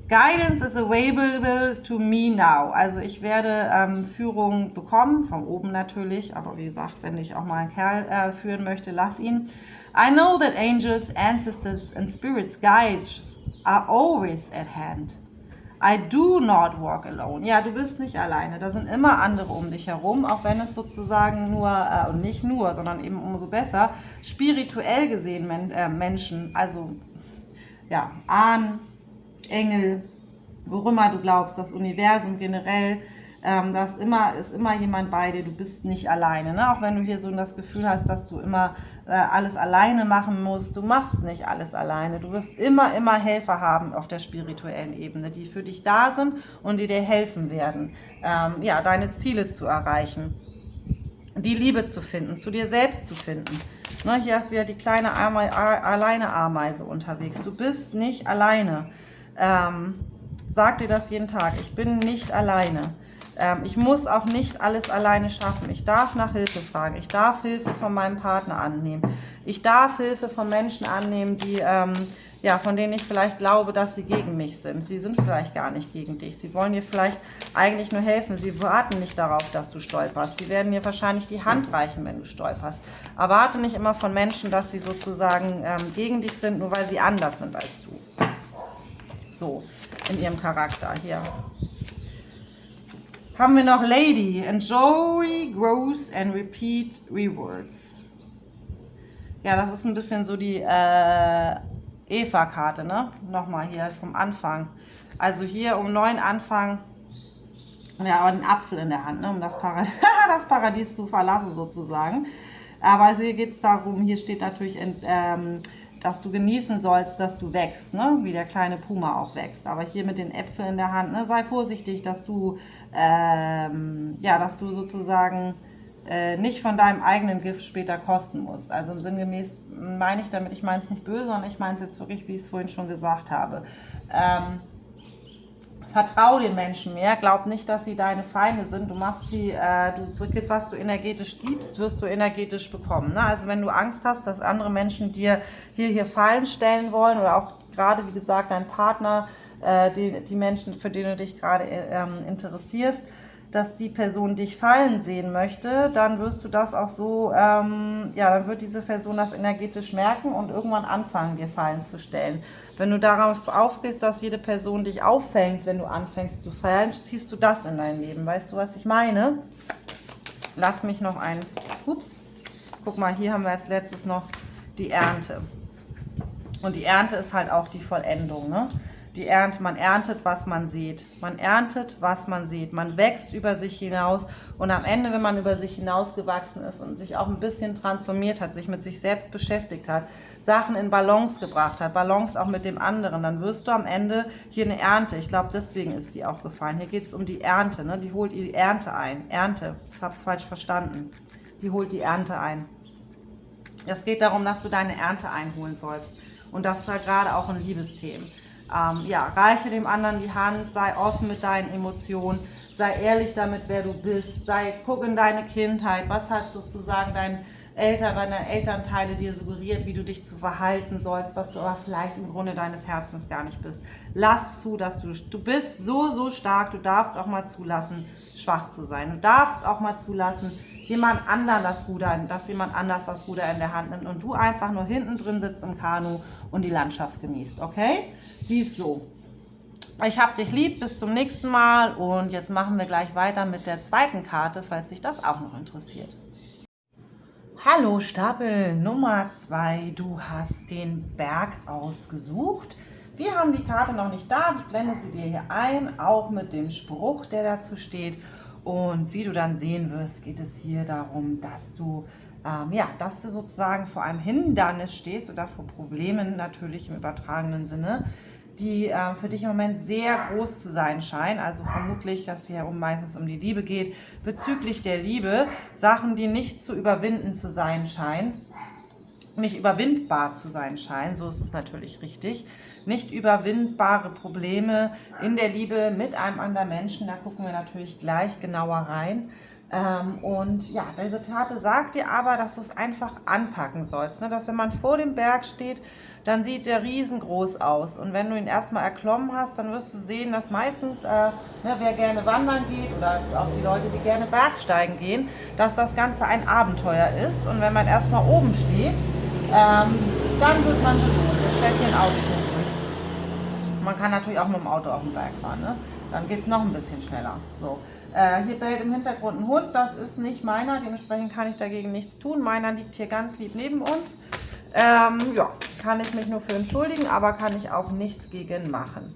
Guidance is available to me now. Also ich werde Führung bekommen, von oben natürlich, aber wie gesagt, wenn ich auch mal einen Kerl führen möchte, lass ihn. I know that angels, ancestors and spirits guides are always at hand. I do not walk alone. Ja, du bist nicht alleine. Da sind immer andere um dich herum, auch wenn es sozusagen und nicht nur, sondern eben umso besser, spirituell gesehen Menschen, also ja, Ahnen, Engel, worüber du glaubst, das Universum generell, ist immer jemand bei dir, du bist nicht alleine. Ne? Auch wenn du hier so das Gefühl hast, dass du immer alles alleine machen musst, du machst nicht alles alleine. Du wirst immer Helfer haben auf der spirituellen Ebene, die für dich da sind und die dir helfen werden, deine Ziele zu erreichen, die Liebe zu finden, zu dir selbst zu finden. Ne? Hier ist wieder die kleine Ameise unterwegs. Du bist nicht alleine. Sag dir das jeden Tag. Ich bin nicht alleine. Ich muss auch nicht alles alleine schaffen. Ich darf nach Hilfe fragen. Ich darf Hilfe von meinem Partner annehmen. Ich darf Hilfe von Menschen annehmen, die, von denen ich vielleicht glaube, dass sie gegen mich sind. Sie sind vielleicht gar nicht gegen dich. Sie wollen dir vielleicht eigentlich nur helfen. Sie warten nicht darauf, dass du stolperst. Sie werden dir wahrscheinlich die Hand reichen, wenn du stolperst. Erwarte nicht immer von Menschen, dass sie sozusagen gegen dich sind, nur weil sie anders sind als du. So, in ihrem Charakter hier. Haben wir noch Lady. Enjoy, grows and repeat rewards. Ja, das ist ein bisschen so die Eva-Karte, ne? Nochmal hier vom Anfang. Also hier um neuen Anfang, aber den Apfel in der Hand, ne? Um das Paradies zu verlassen sozusagen. Aber also hier geht es darum, hier steht natürlich, dass du genießen sollst, dass du wächst, ne? Wie der kleine Puma auch wächst. Aber hier mit den Äpfeln in der Hand, ne? Sei vorsichtig, dass du sozusagen nicht von deinem eigenen Gift später kosten musst. Also im sinngemäß meine ich damit, ich meine es nicht böse, sondern ich meine es jetzt wirklich, wie ich es vorhin schon gesagt habe. Vertrau den Menschen mehr, glaub nicht, dass sie deine Feinde sind. Du machst sie, was du energetisch gibst, wirst du energetisch bekommen. Ne? Also wenn du Angst hast, dass andere Menschen dir hier Fallen stellen wollen oder auch gerade, wie gesagt, dein Partner die Menschen, für die du dich gerade interessierst, dass die Person dich fallen sehen möchte, dann wirst du das auch so, dann wird diese Person das energetisch merken und irgendwann anfangen, dir Fallen zu stellen. Wenn du darauf aufgehst, dass jede Person dich auffängt, wenn du anfängst zu fallen, ziehst du das in dein Leben. Weißt du, was ich meine? Lass mich noch guck mal, hier haben wir als letztes noch die Ernte. Und die Ernte ist halt auch die Vollendung, ne? Die Ernte, man erntet, was man sieht. Man erntet, was man sieht. Man wächst über sich hinaus und am Ende, wenn man über sich hinausgewachsen ist und sich auch ein bisschen transformiert hat, sich mit sich selbst beschäftigt hat, Sachen in Balance gebracht hat, Balance auch mit dem anderen, dann wirst du am Ende hier eine Ernte. Ich glaube, deswegen ist die auch gefallen. Hier geht es um die Ernte, ne? Die holt die Ernte ein. Ernte, das habe ich falsch verstanden. Die holt die Ernte ein. Es geht darum, dass du deine Ernte einholen sollst. Und das ist ja gerade auch ein Liebesthema. Reiche dem anderen die Hand, sei offen mit deinen Emotionen, sei ehrlich damit, wer du bist, guck in deine Kindheit, was hat sozusagen deine Elternteile dir suggeriert, wie du dich zu verhalten sollst, was du aber vielleicht im Grunde deines Herzens gar nicht bist. Lass zu, dass du bist so stark, du darfst auch mal zulassen, schwach zu sein. Du darfst auch mal zulassen, dass jemand anders das Ruder in der Hand nimmt und du einfach nur hinten drin sitzt im Kanu und die Landschaft genießt, okay? Siehst so. Ich hab dich lieb, bis zum nächsten Mal und jetzt machen wir gleich weiter mit der zweiten Karte, falls dich das auch noch interessiert. Hallo Stapel Nummer 2, du hast den Berg ausgesucht. Wir haben die Karte noch nicht da, ich blende sie dir hier ein, auch mit dem Spruch, der dazu steht. Und wie du dann sehen wirst, geht es hier darum, dass du sozusagen vor einem Hindernis stehst oder vor Problemen natürlich im übertragenen Sinne, die für dich im Moment sehr groß zu sein scheinen. Also vermutlich, dass es hier meistens um die Liebe geht. Bezüglich der Liebe, Sachen, die nicht zu überwinden zu sein scheinen, nicht überwindbar zu sein scheinen, so ist es natürlich richtig. Nicht überwindbare Probleme in der Liebe mit einem anderen Menschen, da gucken wir natürlich gleich genauer rein. Diese Karte sagt dir aber, dass du es einfach anpacken sollst. Ne? Dass wenn man vor dem Berg steht, dann sieht der riesengroß aus. Und wenn du ihn erstmal erklommen hast, dann wirst du sehen, dass meistens, wer gerne wandern geht oder auch die Leute, die gerne Bergsteigen gehen, dass das Ganze ein Abenteuer ist. Und wenn man erstmal oben steht, dann wird man belohnt. Jetzt fährt hier ein Auto durch. Man kann natürlich auch mit dem Auto auf den Berg fahren, ne? Dann geht es noch ein bisschen schneller. So. Hier bellt im Hintergrund ein Hund, das ist nicht meiner, dementsprechend kann ich dagegen nichts tun. Meiner liegt hier ganz lieb neben uns. Kann ich mich nur für entschuldigen, aber kann ich auch nichts gegen machen.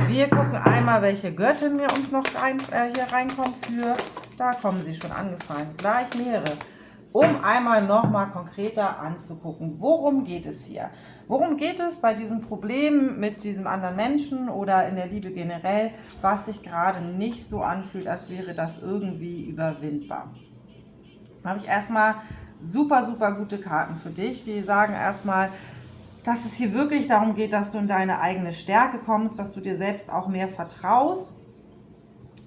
Wir gucken einmal, welche Göttin mir uns noch hier reinkommt für. Da kommen sie schon angefallen. Gleich mehrere. Um einmal nochmal konkreter anzugucken, worum geht es hier? Worum geht es bei diesem Problem mit diesem anderen Menschen oder in der Liebe generell, was sich gerade nicht so anfühlt, als wäre das irgendwie überwindbar? Da habe ich erstmal super gute Karten für dich, die sagen erstmal, dass es hier wirklich darum geht, dass du in deine eigene Stärke kommst, dass du dir selbst auch mehr vertraust.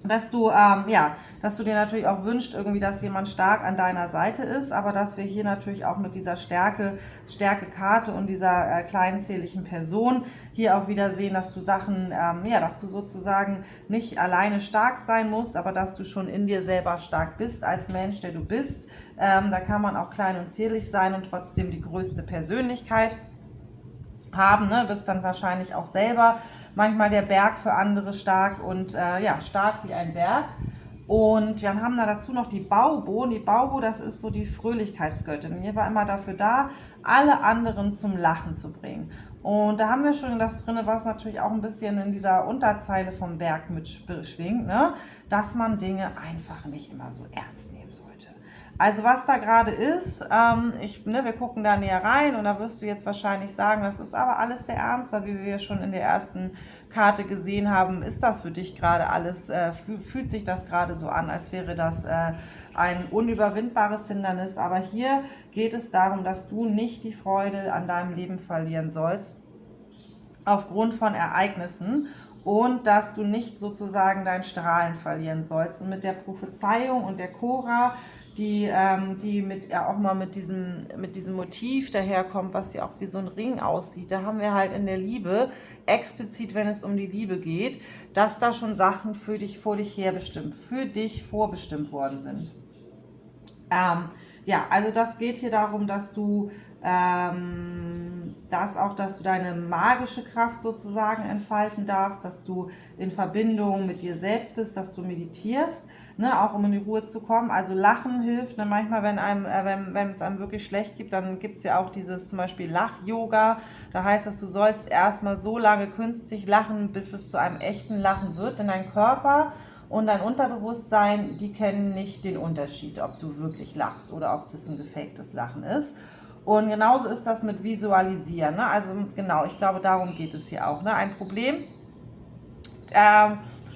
Dass du dir natürlich auch wünschst, irgendwie, dass jemand stark an deiner Seite ist, aber dass wir hier natürlich auch mit dieser Stärke-Karte und dieser kleinen zierlichen Person hier auch wieder sehen, dass du dass du sozusagen nicht alleine stark sein musst, aber dass du schon in dir selber stark bist als Mensch, der du bist. Da kann man auch klein und zierlich sein und trotzdem die größte Persönlichkeit haben, ne? Bist dann wahrscheinlich auch selber manchmal der Berg für andere stark und stark wie ein Berg. Und wir haben da dazu noch die Baubo. Und die Baubo, das ist so die Fröhlichkeitsgöttin. Die war immer dafür da, alle anderen zum Lachen zu bringen. Und da haben wir schon das drin, was natürlich auch ein bisschen in dieser Unterzeile vom Berg mitschwingt, ne? Dass man Dinge einfach nicht immer so ernst nehmen sollte. Also was da gerade ist, wir gucken da näher rein und da wirst du jetzt wahrscheinlich sagen, das ist aber alles sehr ernst, weil wie wir schon in der ersten Karte gesehen haben, ist das für dich gerade alles, fühlt sich das gerade so an, als wäre das ein unüberwindbares Hindernis. Aber hier geht es darum, dass du nicht die Freude an deinem Leben verlieren sollst, aufgrund von Ereignissen. Und dass du nicht sozusagen dein Strahlen verlieren sollst. Und mit der Prophezeiung und der Cora, die mit, ja, auch mal mit diesem Motiv daherkommt, was ja auch wie so ein Ring aussieht. Da haben wir halt in der Liebe, explizit wenn es um die Liebe geht, dass da schon Sachen für dich vorbestimmt worden sind. Ja, also das geht hier darum, dass du dass du deine magische Kraft sozusagen entfalten darfst, dass du in Verbindung mit dir selbst bist, dass du meditierst, ne, auch um in die Ruhe zu kommen. Also Lachen hilft, ne, manchmal, wenn es einem wirklich schlecht gibt, dann gibt es ja auch dieses zum Beispiel Lach-Yoga. Da heißt das, du sollst erstmal so lange künstlich lachen, bis es zu einem echten Lachen wird, denn dein Körper und dein Unterbewusstsein, die kennen nicht den Unterschied, ob du wirklich lachst oder ob das ein gefaktes Lachen ist. Und genauso ist das mit Visualisieren. Ne? Also genau, ich glaube, darum geht es hier auch. Ne? Ein Problem,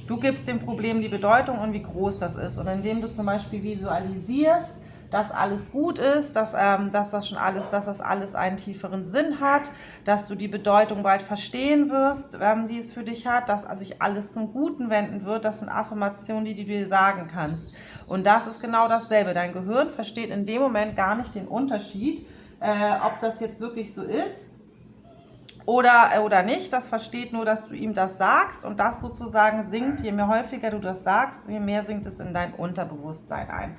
du gibst dem Problem die Bedeutung und wie groß das ist. Und indem du zum Beispiel visualisierst, dass alles gut ist, dass das alles einen tieferen Sinn hat, dass du die Bedeutung bald verstehen wirst, die es für dich hat, dass sich alles zum Guten wenden wird. Das sind Affirmationen, die du dir sagen kannst. Und das ist genau dasselbe. Dein Gehirn versteht in dem Moment gar nicht den Unterschied, ob das jetzt wirklich so ist oder nicht. Das versteht nur, dass du ihm das sagst und das sozusagen sinkt. Je mehr häufiger du das sagst, je mehr sinkt es in dein Unterbewusstsein ein.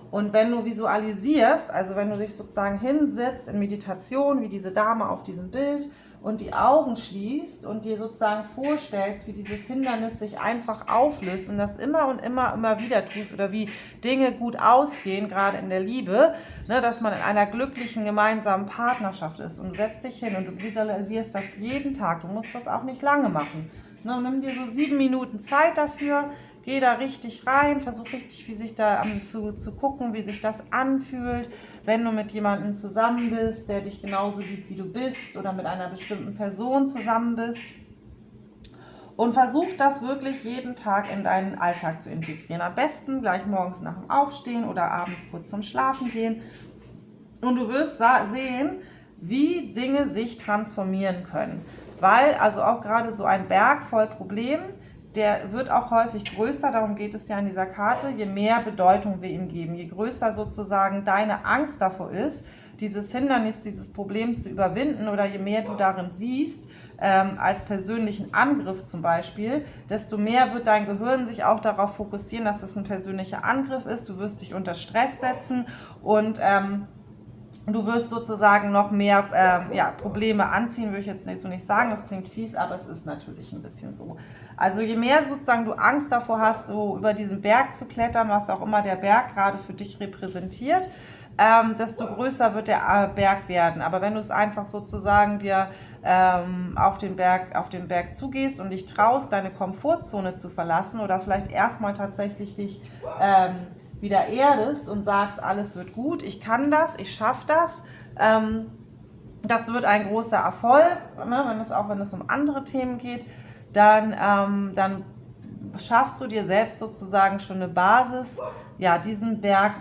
Und wenn du visualisierst, also wenn du dich sozusagen hinsetzt in Meditation, wie diese Dame auf diesem Bild, und die Augen schließt und dir sozusagen vorstellst, wie dieses Hindernis sich einfach auflöst und das immer und immer wieder tust oder wie Dinge gut ausgehen, gerade in der Liebe, ne, dass man in einer glücklichen gemeinsamen Partnerschaft ist und du setzt dich hin und du visualisierst das jeden Tag, du musst das auch nicht lange machen. Ne, und nimm dir so 7 Minuten Zeit dafür, geh da richtig rein, versuch richtig zu gucken, wie sich das anfühlt, wenn du mit jemandem zusammen bist, der dich genauso liebt, wie du bist oder mit einer bestimmten Person zusammen bist. Und versuch das wirklich jeden Tag in deinen Alltag zu integrieren. Am besten gleich morgens nach dem Aufstehen oder abends kurz zum Schlafen gehen. Und du wirst sehen, wie Dinge sich transformieren können. Weil also auch gerade so ein Berg voll Problemen, der wird auch häufig größer, darum geht es ja in dieser Karte, je mehr Bedeutung wir ihm geben, je größer sozusagen deine Angst davor ist, dieses Hindernis, dieses Problems zu überwinden oder je mehr du darin siehst, als persönlichen Angriff zum Beispiel, desto mehr wird dein Gehirn sich auch darauf fokussieren, dass es ein persönlicher Angriff ist, du wirst dich unter Stress setzen und du wirst sozusagen noch mehr Probleme anziehen, würde ich jetzt nicht sagen, das klingt fies, aber es ist natürlich ein bisschen so. Also je mehr sozusagen du Angst davor hast, so über diesen Berg zu klettern, was auch immer der Berg gerade für dich repräsentiert, desto größer wird der Berg werden. Aber wenn du es einfach sozusagen dir auf den Berg zugehst und dich traust, deine Komfortzone zu verlassen oder vielleicht erstmal tatsächlich dich wieder erdest und sagst, alles wird gut, ich kann das, ich schaffe das. Das wird ein großer Erfolg, ne? Wenn es um andere Themen geht, dann schaffst du dir selbst sozusagen schon eine Basis, ja, diesen Berg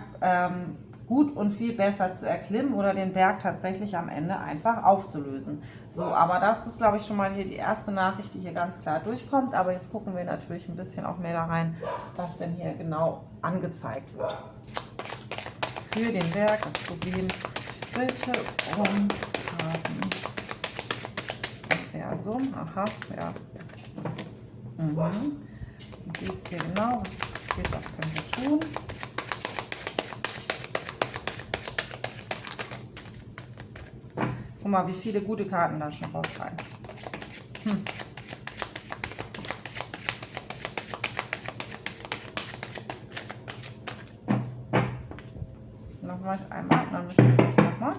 gut und viel besser zu erklimmen oder den Berg tatsächlich am Ende einfach aufzulösen. So, aber das ist, glaube ich, schon mal hier die erste Nachricht, die hier ganz klar durchkommt. Aber jetzt gucken wir natürlich ein bisschen auch mehr da rein, was denn hier genau angezeigt wird. Für den Berg, das Problem, bitte um Karten. Universum, aha, ja. Wie geht es hier genau? Was können wir tun? Guck mal, wie viele gute Karten da schon rausfallen. Nochmal einmal, dann mische ich nochmal.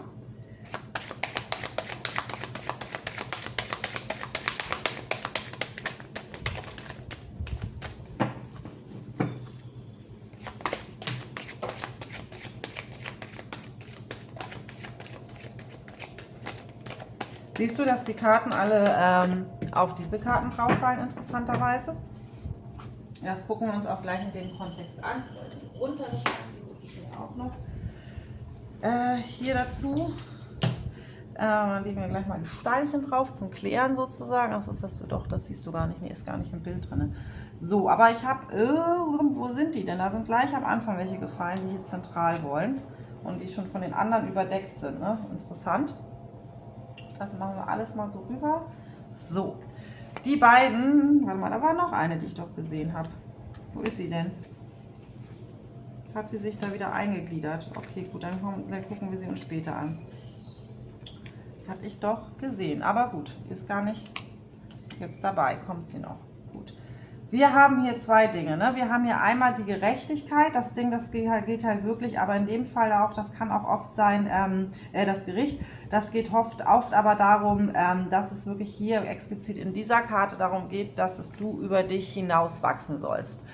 Siehst du, dass die Karten alle auf diese Karten drauf fallen, interessanterweise? Das gucken wir uns auch gleich in dem Kontext an. So, also runter, das auch noch hier dazu. Dann legen wir gleich mal die Steinchen drauf zum Klären sozusagen. Ach, das hast du doch, das siehst du gar nicht. Nee, ist gar nicht im Bild drin. So, aber ich habe, wo sind die denn? Da sind gleich am Anfang welche gefallen, die hier zentral wollen und die schon von den anderen überdeckt sind. Ne? Interessant. Das machen wir alles mal so rüber. So, die beiden, warte mal, da war noch eine, die ich doch gesehen habe. Wo ist sie denn? Jetzt hat sie sich da wieder eingegliedert. Okay, gut, dann gucken wir sie uns später an. Hatte ich doch gesehen, aber gut, ist gar nicht jetzt dabei, kommt sie noch. Gut. Wir haben hier zwei Dinge, ne? Wir haben hier einmal die Gerechtigkeit, das Ding, das geht halt wirklich, aber in dem Fall auch, das kann auch oft sein, das Gericht, das geht oft aber darum, dass es wirklich hier explizit in dieser Karte darum geht, dass du über dich hinaus wachsen sollst.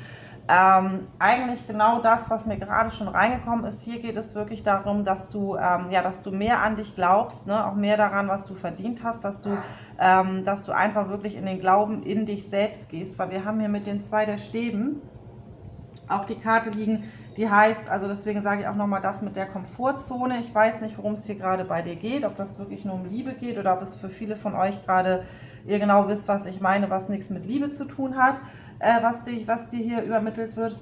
Eigentlich genau das, was mir gerade schon reingekommen ist. Hier geht es wirklich darum, dass du, dass du mehr an dich glaubst, ne? Auch mehr daran, was du verdient hast, dass du einfach wirklich in den Glauben in dich selbst gehst, weil wir haben hier mit den 2 der Stäben auch die Karte liegen, die heißt, also deswegen sage ich auch nochmal das mit der Komfortzone. Ich weiß nicht, worum es hier gerade bei dir geht, ob das wirklich nur um Liebe geht oder ob es für viele von euch gerade, ihr genau wisst, was ich meine, was nichts mit Liebe zu tun hat, was dir hier übermittelt wird.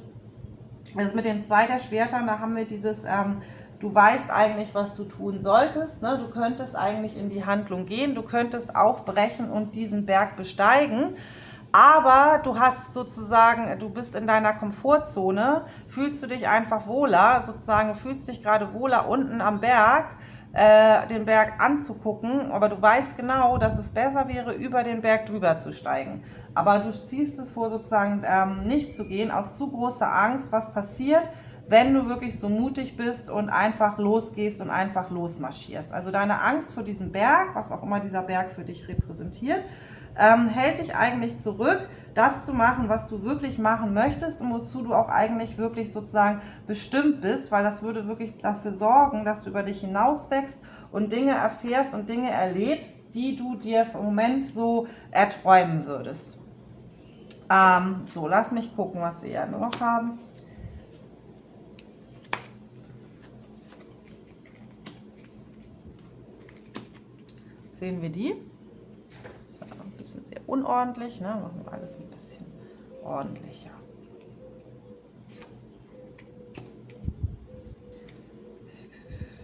Also mit den 2 der Schwertern, da haben wir dieses, du weißt eigentlich, was du tun solltest, ne? Du könntest eigentlich in die Handlung gehen, du könntest aufbrechen und diesen Berg besteigen. Aber du hast sozusagen, du bist in deiner Komfortzone, fühlst du dich einfach wohler, sozusagen, du fühlst dich gerade wohler unten am Berg, den Berg anzugucken, aber du weißt genau, dass es besser wäre, über den Berg drüber zu steigen. Aber du ziehst es vor, sozusagen nicht zu gehen, aus zu großer Angst, was passiert, wenn du wirklich so mutig bist und einfach losgehst und einfach losmarschierst. Also deine Angst vor diesem Berg, was auch immer dieser Berg für dich repräsentiert, hält dich eigentlich zurück, das zu machen, was du wirklich machen möchtest und wozu du auch eigentlich wirklich sozusagen bestimmt bist, weil das würde wirklich dafür sorgen, dass du über dich hinaus wächst und Dinge erfährst und Dinge erlebst, die du dir im Moment so erträumen würdest. So, lass mich gucken, was wir hier noch haben. Sehen wir die? Ein bisschen sehr unordentlich, ne? Machen wir alles ein bisschen ordentlicher.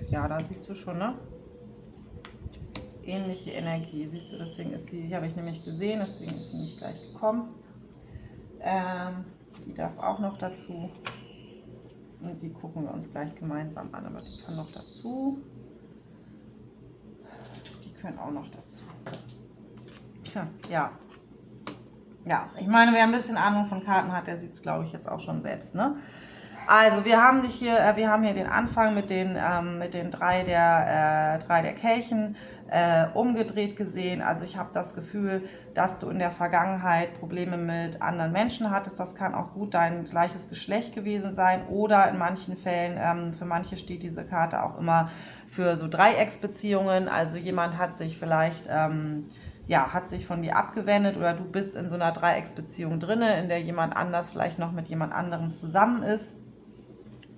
Ja, da siehst du schon, ne? Ähnliche Energie, siehst du, deswegen ist sie, die habe ich nämlich gesehen, deswegen ist sie nicht gleich gekommen. Die darf auch noch dazu. Und die gucken wir uns gleich gemeinsam an, aber die kann noch dazu. Die können auch noch dazu. Tja, ja. Ja, ich meine, wer ein bisschen Ahnung von Karten hat, der sieht es, glaube ich, jetzt auch schon selbst, ne? Also, wir haben hier den Anfang mit den 3 der Kelchen umgedreht gesehen. Also ich habe das Gefühl, dass du in der Vergangenheit Probleme mit anderen Menschen hattest. Das kann auch gut dein gleiches Geschlecht gewesen sein oder in manchen Fällen, für manche steht diese Karte auch immer für so Dreiecksbeziehungen. Also jemand hat sich vielleicht hat sich von dir abgewendet oder du bist in so einer Dreiecksbeziehung drinne, in der jemand anders vielleicht noch mit jemand anderem zusammen ist.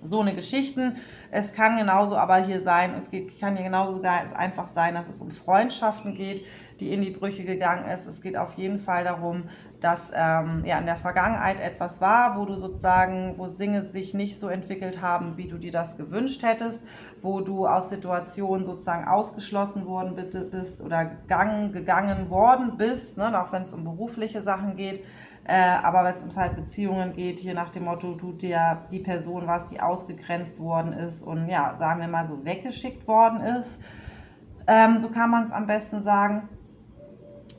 So eine Geschichten. Es kann genauso aber hier sein, kann hier genauso einfach sein, dass es um Freundschaften geht, die in die Brüche gegangen ist. Es geht auf jeden Fall darum, dass in der Vergangenheit etwas war, wo du sozusagen, wo Dinge sich nicht so entwickelt haben, wie du dir das gewünscht hättest, wo du aus Situationen sozusagen ausgeschlossen worden bist oder gegangen worden bist, ne, auch wenn es um berufliche Sachen geht. Aber wenn es um halt Beziehungen geht, hier nach dem Motto, du dir die Person warst, die ausgegrenzt worden ist und ja, sagen wir mal so weggeschickt worden ist, so kann man es am besten sagen.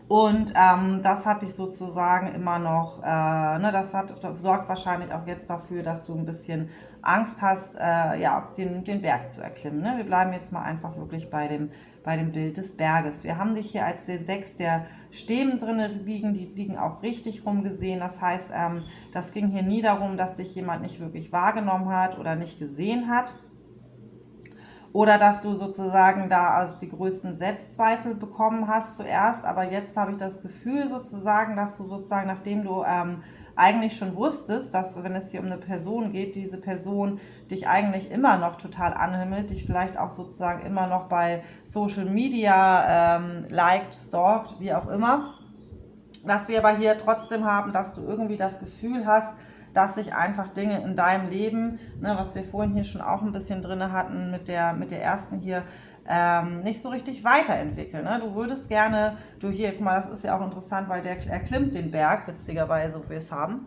Und das hat dich sozusagen immer noch, das sorgt wahrscheinlich auch jetzt dafür, dass du ein bisschen Angst hast, den Berg zu erklimmen. Ne? Wir bleiben jetzt mal einfach wirklich bei dem Bild des Berges. Wir haben dich hier als den 6 der Stäben drin liegen, die liegen auch richtig rum gesehen. Das heißt, das ging hier nie darum, dass dich jemand nicht wirklich wahrgenommen hat oder nicht gesehen hat. Oder dass du sozusagen da als die größten Selbstzweifel bekommen hast zuerst. Aber jetzt habe ich das Gefühl sozusagen, dass du sozusagen, nachdem du eigentlich schon wusstest, dass, wenn es hier um eine Person geht, diese Person dich eigentlich immer noch total anhimmelt, dich vielleicht auch sozusagen immer noch bei Social Media liked, stalkt, wie auch immer. Dass wir aber hier trotzdem haben, dass du irgendwie das Gefühl hast, dass sich einfach Dinge in deinem Leben, ne, was wir vorhin hier schon auch ein bisschen drin hatten mit der ersten hier, nicht so richtig weiterentwickeln. Ne? Du würdest gerne, guck mal, das ist ja auch interessant, weil er klimmt den Berg, witzigerweise, wo wir es haben.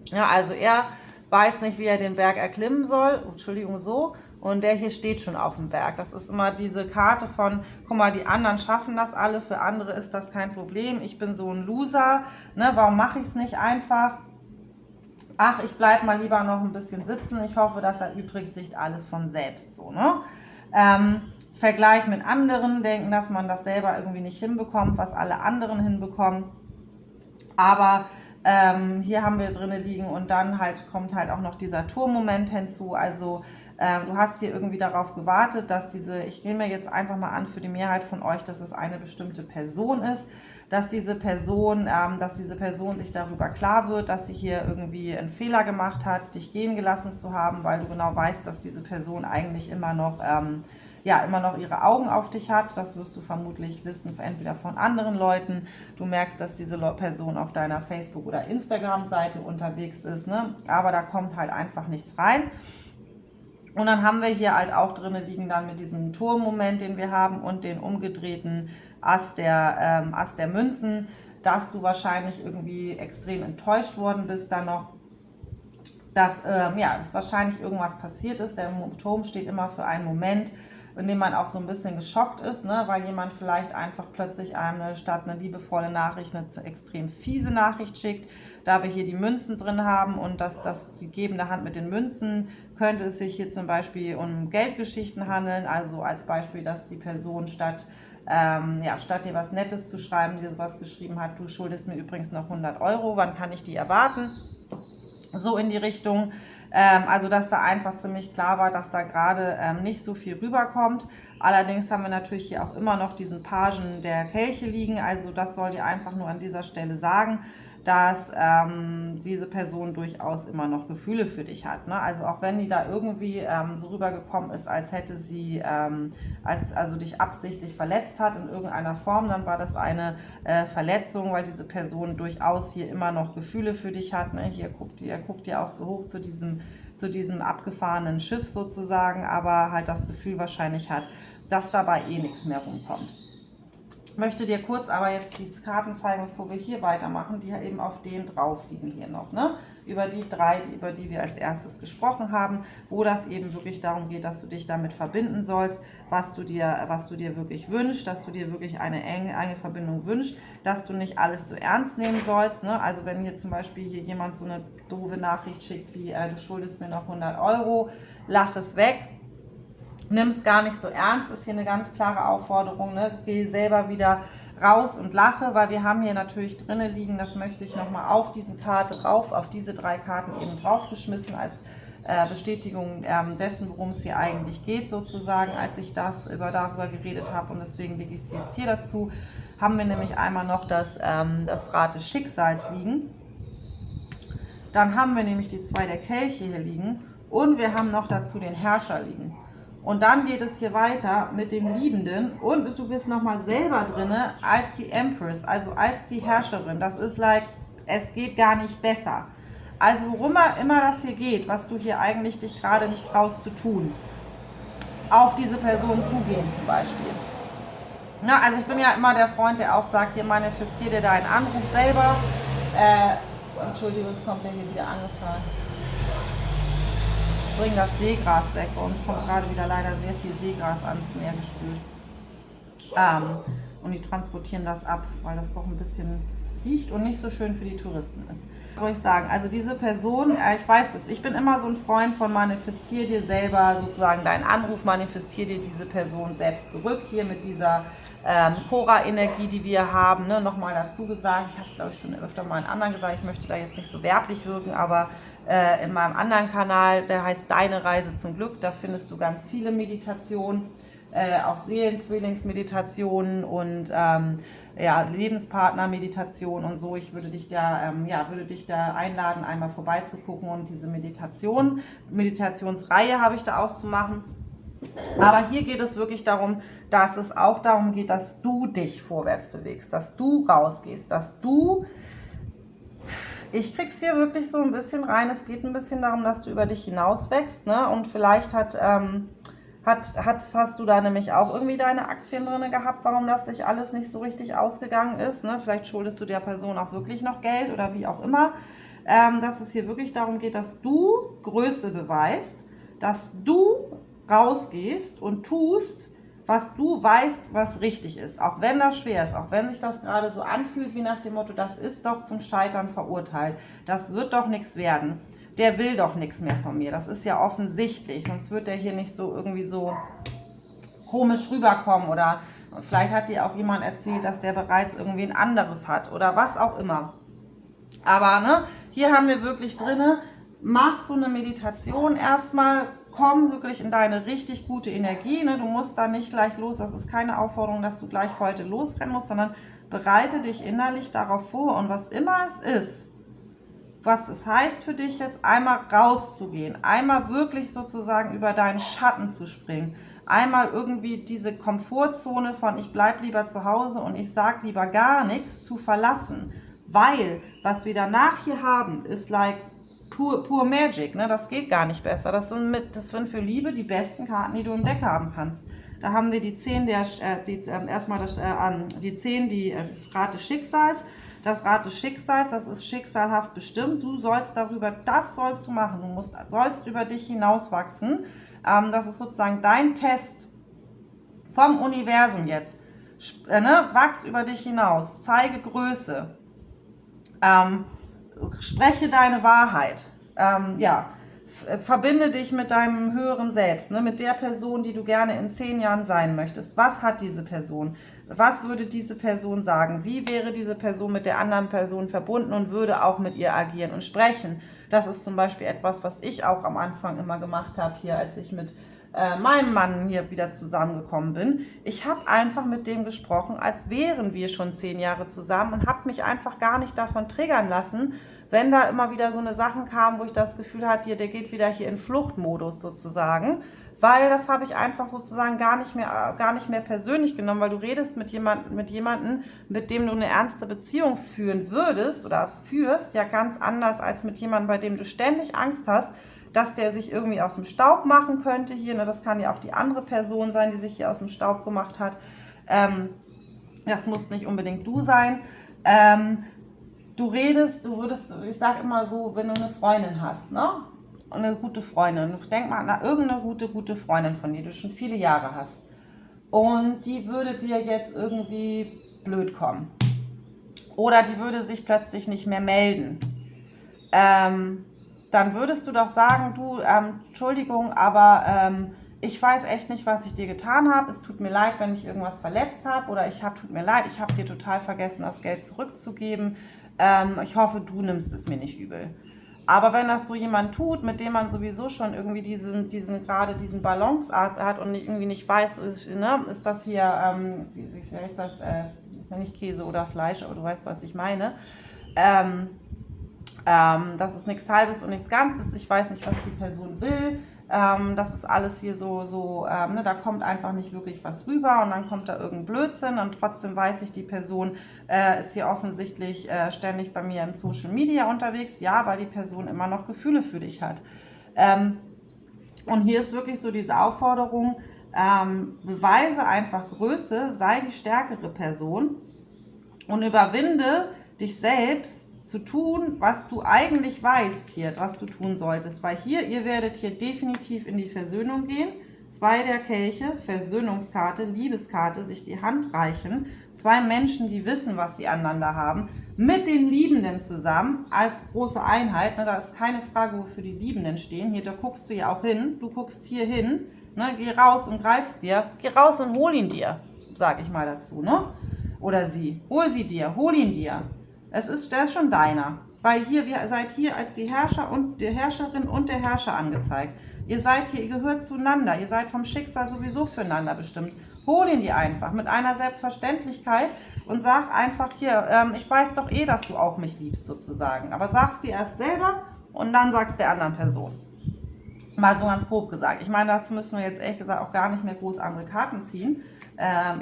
Ja, also er weiß nicht, wie er den Berg erklimmen soll, Entschuldigung, so, und der hier steht schon auf dem Berg. Das ist immer diese Karte von, guck mal, die anderen schaffen das alle, für andere ist das kein Problem, ich bin so ein Loser, ne? Warum mache ich es nicht einfach? Ach, ich bleibe mal lieber noch ein bisschen sitzen, ich hoffe, das erübrigt sich alles von selbst, so, ne? Vergleich mit anderen, denken, dass man das selber irgendwie nicht hinbekommt, was alle anderen hinbekommen. Aber hier haben wir drinne liegen und dann kommt halt auch noch dieser Turmmoment hinzu. Also du hast hier irgendwie darauf gewartet, dass ich nehme mir jetzt einfach mal an für die Mehrheit von euch, dass es eine bestimmte Person ist, dass diese Person sich darüber klar wird, dass sie hier irgendwie einen Fehler gemacht hat, dich gehen gelassen zu haben, weil du genau weißt, dass diese Person eigentlich immer noch ihre Augen auf dich hat. Das wirst du vermutlich wissen, entweder von anderen Leuten. Du merkst, dass diese Person auf deiner Facebook- oder Instagram-Seite unterwegs ist, ne? Aber da kommt halt einfach nichts rein. Und dann haben wir hier halt auch drin liegen dann mit diesem Turmmoment, den wir haben, und den umgedrehten Ass der Münzen, dass du wahrscheinlich irgendwie extrem enttäuscht worden bist dann noch, dass wahrscheinlich irgendwas passiert ist. Der Turm steht immer für einen Moment, in dem man auch so ein bisschen geschockt ist, ne, weil jemand vielleicht einfach plötzlich einem statt eine liebevolle Nachricht eine extrem fiese Nachricht schickt. Da wir hier die Münzen drin haben und die gebende Hand mit den Münzen, könnte es sich hier zum Beispiel um Geldgeschichten handeln. Also als Beispiel, dass die Person statt dir was Nettes zu schreiben, dir sowas geschrieben hat, du schuldest mir übrigens noch 100 Euro, wann kann ich die erwarten? So in die Richtung. Also dass da einfach ziemlich klar war, dass da gerade nicht so viel rüberkommt. Allerdings haben wir natürlich hier auch immer noch diesen Pagen der Kelche liegen. Also das soll dir einfach nur an dieser Stelle sagen, dass diese Person durchaus immer noch Gefühle für dich hat. Ne? Also auch wenn die da irgendwie so rübergekommen ist, als hätte sie dich absichtlich verletzt hat in irgendeiner Form, dann war das eine Verletzung, weil diese Person durchaus hier immer noch Gefühle für dich hat. Ne? Hier guckt ihr auch so hoch zu diesem abgefahrenen Schiff sozusagen, aber halt das Gefühl wahrscheinlich hat, dass dabei eh nichts mehr rumkommt. Ich möchte dir kurz aber jetzt die Karten zeigen, bevor wir hier weitermachen, die ja eben auf dem drauf liegen hier noch, ne? Über die drei, über die wir als erstes gesprochen haben, wo das eben wirklich darum geht, dass du dich damit verbinden sollst, was du dir wirklich wünschst, dass du dir wirklich eine enge Verbindung wünschst, dass du nicht alles so ernst nehmen sollst, ne? Also wenn hier zum Beispiel hier jemand so eine doofe Nachricht schickt wie, du schuldest mir noch 100 Euro, lach es weg. Nimm es gar nicht so ernst, ist hier eine ganz klare Aufforderung, ne? Geh selber wieder raus und lache, weil wir haben hier natürlich drinnen liegen, das möchte ich nochmal auf diese Karte drauf, auf diese drei Karten eben draufgeschmissen als Bestätigung dessen, worum es hier eigentlich geht sozusagen, als ich darüber geredet habe, und deswegen lege ich sie jetzt hier dazu. Haben wir nämlich einmal noch das Rad des Schicksals liegen, dann haben wir nämlich die 2 der Kelche hier liegen und wir haben noch dazu den Herrscher liegen. Und dann geht es hier weiter mit dem Liebenden und du bist nochmal selber drinne als die Empress, also als die Herrscherin. Das ist es geht gar nicht besser. Also worum immer das hier geht, was du hier eigentlich dich gerade nicht traust zu tun, auf diese Person zugehen zum Beispiel. Na, also ich bin ja immer der Freund, der auch sagt, hier manifestier dir deinen Anruf selber. Entschuldigung, es kommt der hier wieder angefahren. Bring das Seegras weg. Bei uns kommt gerade wieder leider sehr viel Seegras ans Meer gespült. Und die transportieren das ab, weil das doch ein bisschen riecht und nicht so schön für die Touristen ist. Was soll ich sagen? Also diese Person, ich weiß es, ich bin immer so ein Freund von manifestier dir selber sozusagen deinen Anruf, manifestier dir diese Person selbst zurück, hier mit dieser Cora-Energie, die wir haben, ne? Nochmal dazu gesagt, ich habe es glaube ich schon öfter mal in anderen gesagt, ich möchte da jetzt nicht so werblich wirken, aber in meinem anderen Kanal, der heißt Deine Reise zum Glück, da findest du ganz viele Meditationen, auch Seelenzwillingsmeditationen und ja, Lebenspartner-Meditation und so. Ich würde dich da, würde dich da einladen, einmal vorbeizugucken und diese Meditationsreihe habe ich da auch zu machen. Aber hier geht es wirklich darum, dass es auch darum geht, dass du dich vorwärts bewegst, dass du rausgehst, dass du... Ich krieg's hier wirklich so ein bisschen rein. Es geht ein bisschen darum, dass du über dich hinaus wächst, ne? Und vielleicht hast du da nämlich auch irgendwie deine Aktien drin gehabt, warum das sich alles nicht so richtig ausgegangen ist, ne? Vielleicht schuldest du der Person auch wirklich noch Geld oder wie auch immer. Dass es hier wirklich darum geht, dass du Größe beweist, dass du rausgehst und tust, was du weißt, was richtig ist. Auch wenn das schwer ist, auch wenn sich das gerade so anfühlt, wie nach dem Motto, das ist doch zum Scheitern verurteilt. Das wird doch nichts werden. Der will doch nichts mehr von mir. Das ist ja offensichtlich. Sonst wird der hier nicht so irgendwie so komisch rüberkommen. Oder vielleicht hat dir auch jemand erzählt, dass der bereits irgendwie ein anderes hat. Oder was auch immer. Aber ne, hier haben wir wirklich drinne, mach so eine Meditation erstmal, komm wirklich in deine richtig gute Energie. Ne? Du musst da nicht gleich los, das ist keine Aufforderung, dass du gleich heute losrennen musst, sondern bereite dich innerlich darauf vor. Und was immer es ist, was es heißt für dich jetzt, einmal rauszugehen, einmal wirklich sozusagen über deinen Schatten zu springen, einmal irgendwie diese Komfortzone von ich bleib lieber zu Hause und ich sag lieber gar nichts zu verlassen. Weil, was wir danach hier haben, ist like pure Magic, ne? Das geht gar nicht besser. Das sind für Liebe die besten Karten, die du im Deck haben kannst. Da haben wir die 10 das Rad des Schicksals. Das Rad des Schicksals, das ist schicksalhaft bestimmt. Du sollst das sollst du machen. Du sollst über dich hinauswachsen. Das ist sozusagen dein Test vom Universum jetzt. Wachs über dich hinaus, zeige Größe. Spreche deine Wahrheit, verbinde dich mit deinem höheren Selbst, ne? Mit der Person, die du gerne in 10 Jahren sein möchtest. Was hat diese Person? Was würde diese Person sagen? Wie wäre diese Person mit der anderen Person verbunden und würde auch mit ihr agieren und sprechen? Das ist zum Beispiel etwas, was ich auch am Anfang immer gemacht habe, hier als ich mit meinem Mann hier wieder zusammengekommen bin. Ich habe einfach mit dem gesprochen, als wären wir schon 10 Jahre zusammen und habe mich einfach gar nicht davon triggern lassen, wenn da immer wieder so eine Sachen kamen, wo ich das Gefühl hatte, der geht wieder hier in Fluchtmodus sozusagen, weil das habe ich einfach sozusagen gar nicht mehr persönlich genommen, weil du redest mit jemandem, mit dem du eine ernste Beziehung führen würdest oder führst, ja ganz anders als mit jemandem, bei dem du ständig Angst hast, dass der sich irgendwie aus dem Staub machen könnte hier. Ne? Das kann ja auch die andere Person sein, die sich hier aus dem Staub gemacht hat. Das muss nicht unbedingt du sein. Ich sage immer so, wenn du eine Freundin hast, ne? Eine gute Freundin, denk mal an irgendeine gute Freundin von dir, die du schon viele Jahre hast. Und die würde dir jetzt irgendwie blöd kommen. Oder die würde sich plötzlich nicht mehr melden. Dann würdest du doch sagen, du, Entschuldigung, aber ich weiß echt nicht, was ich dir getan habe. Es tut mir leid, wenn ich irgendwas verletzt habe. Oder tut mir leid, ich habe dir total vergessen, das Geld zurückzugeben. Ich hoffe, du nimmst es mir nicht übel. Aber wenn das so jemand tut, mit dem man sowieso schon irgendwie diesen Balance hat und irgendwie nicht weiß, ist das hier, wie heißt das, ist ja nicht Käse oder Fleisch, aber du weißt, was ich meine. Das ist nichts Halbes und nichts Ganzes. Ich weiß nicht, was die Person will. Das ist alles hier da kommt einfach nicht wirklich was rüber und dann kommt da irgendein Blödsinn und trotzdem weiß ich, die Person ist hier offensichtlich ständig bei mir im Social Media unterwegs, ja, weil die Person immer noch Gefühle für dich hat. Und hier ist wirklich so diese Aufforderung, beweise einfach Größe, sei die stärkere Person und überwinde dich selbst zu tun, was du eigentlich weißt hier, was du tun solltest. Weil hier, ihr werdet hier definitiv in die Versöhnung gehen. 2 der Kelche, Versöhnungskarte, Liebeskarte, sich die Hand reichen. 2 Menschen, die wissen, was die anderen da haben. Mit den Liebenden zusammen, als große Einheit. Ne, da ist keine Frage, wofür die Liebenden stehen. Hier, da guckst du ja auch hin. Du guckst hier hin. Ne, geh raus und greifst dir. Geh raus und hol ihn dir, sage ich mal dazu. Ne? Oder sie. Hol sie dir, hol ihn dir. Der ist schon deiner, weil ihr seid hier als die Herrscher und die Herrscherin und der Herrscher angezeigt. Ihr seid hier, ihr gehört zueinander, ihr seid vom Schicksal sowieso füreinander bestimmt. Hol ihn dir einfach mit einer Selbstverständlichkeit und sag einfach hier, ich weiß doch eh, dass du auch mich liebst sozusagen. Aber sag's dir erst selber und dann sag's der anderen Person. Mal so ganz grob gesagt. Ich meine, dazu müssen wir jetzt ehrlich gesagt auch gar nicht mehr groß andere Karten ziehen.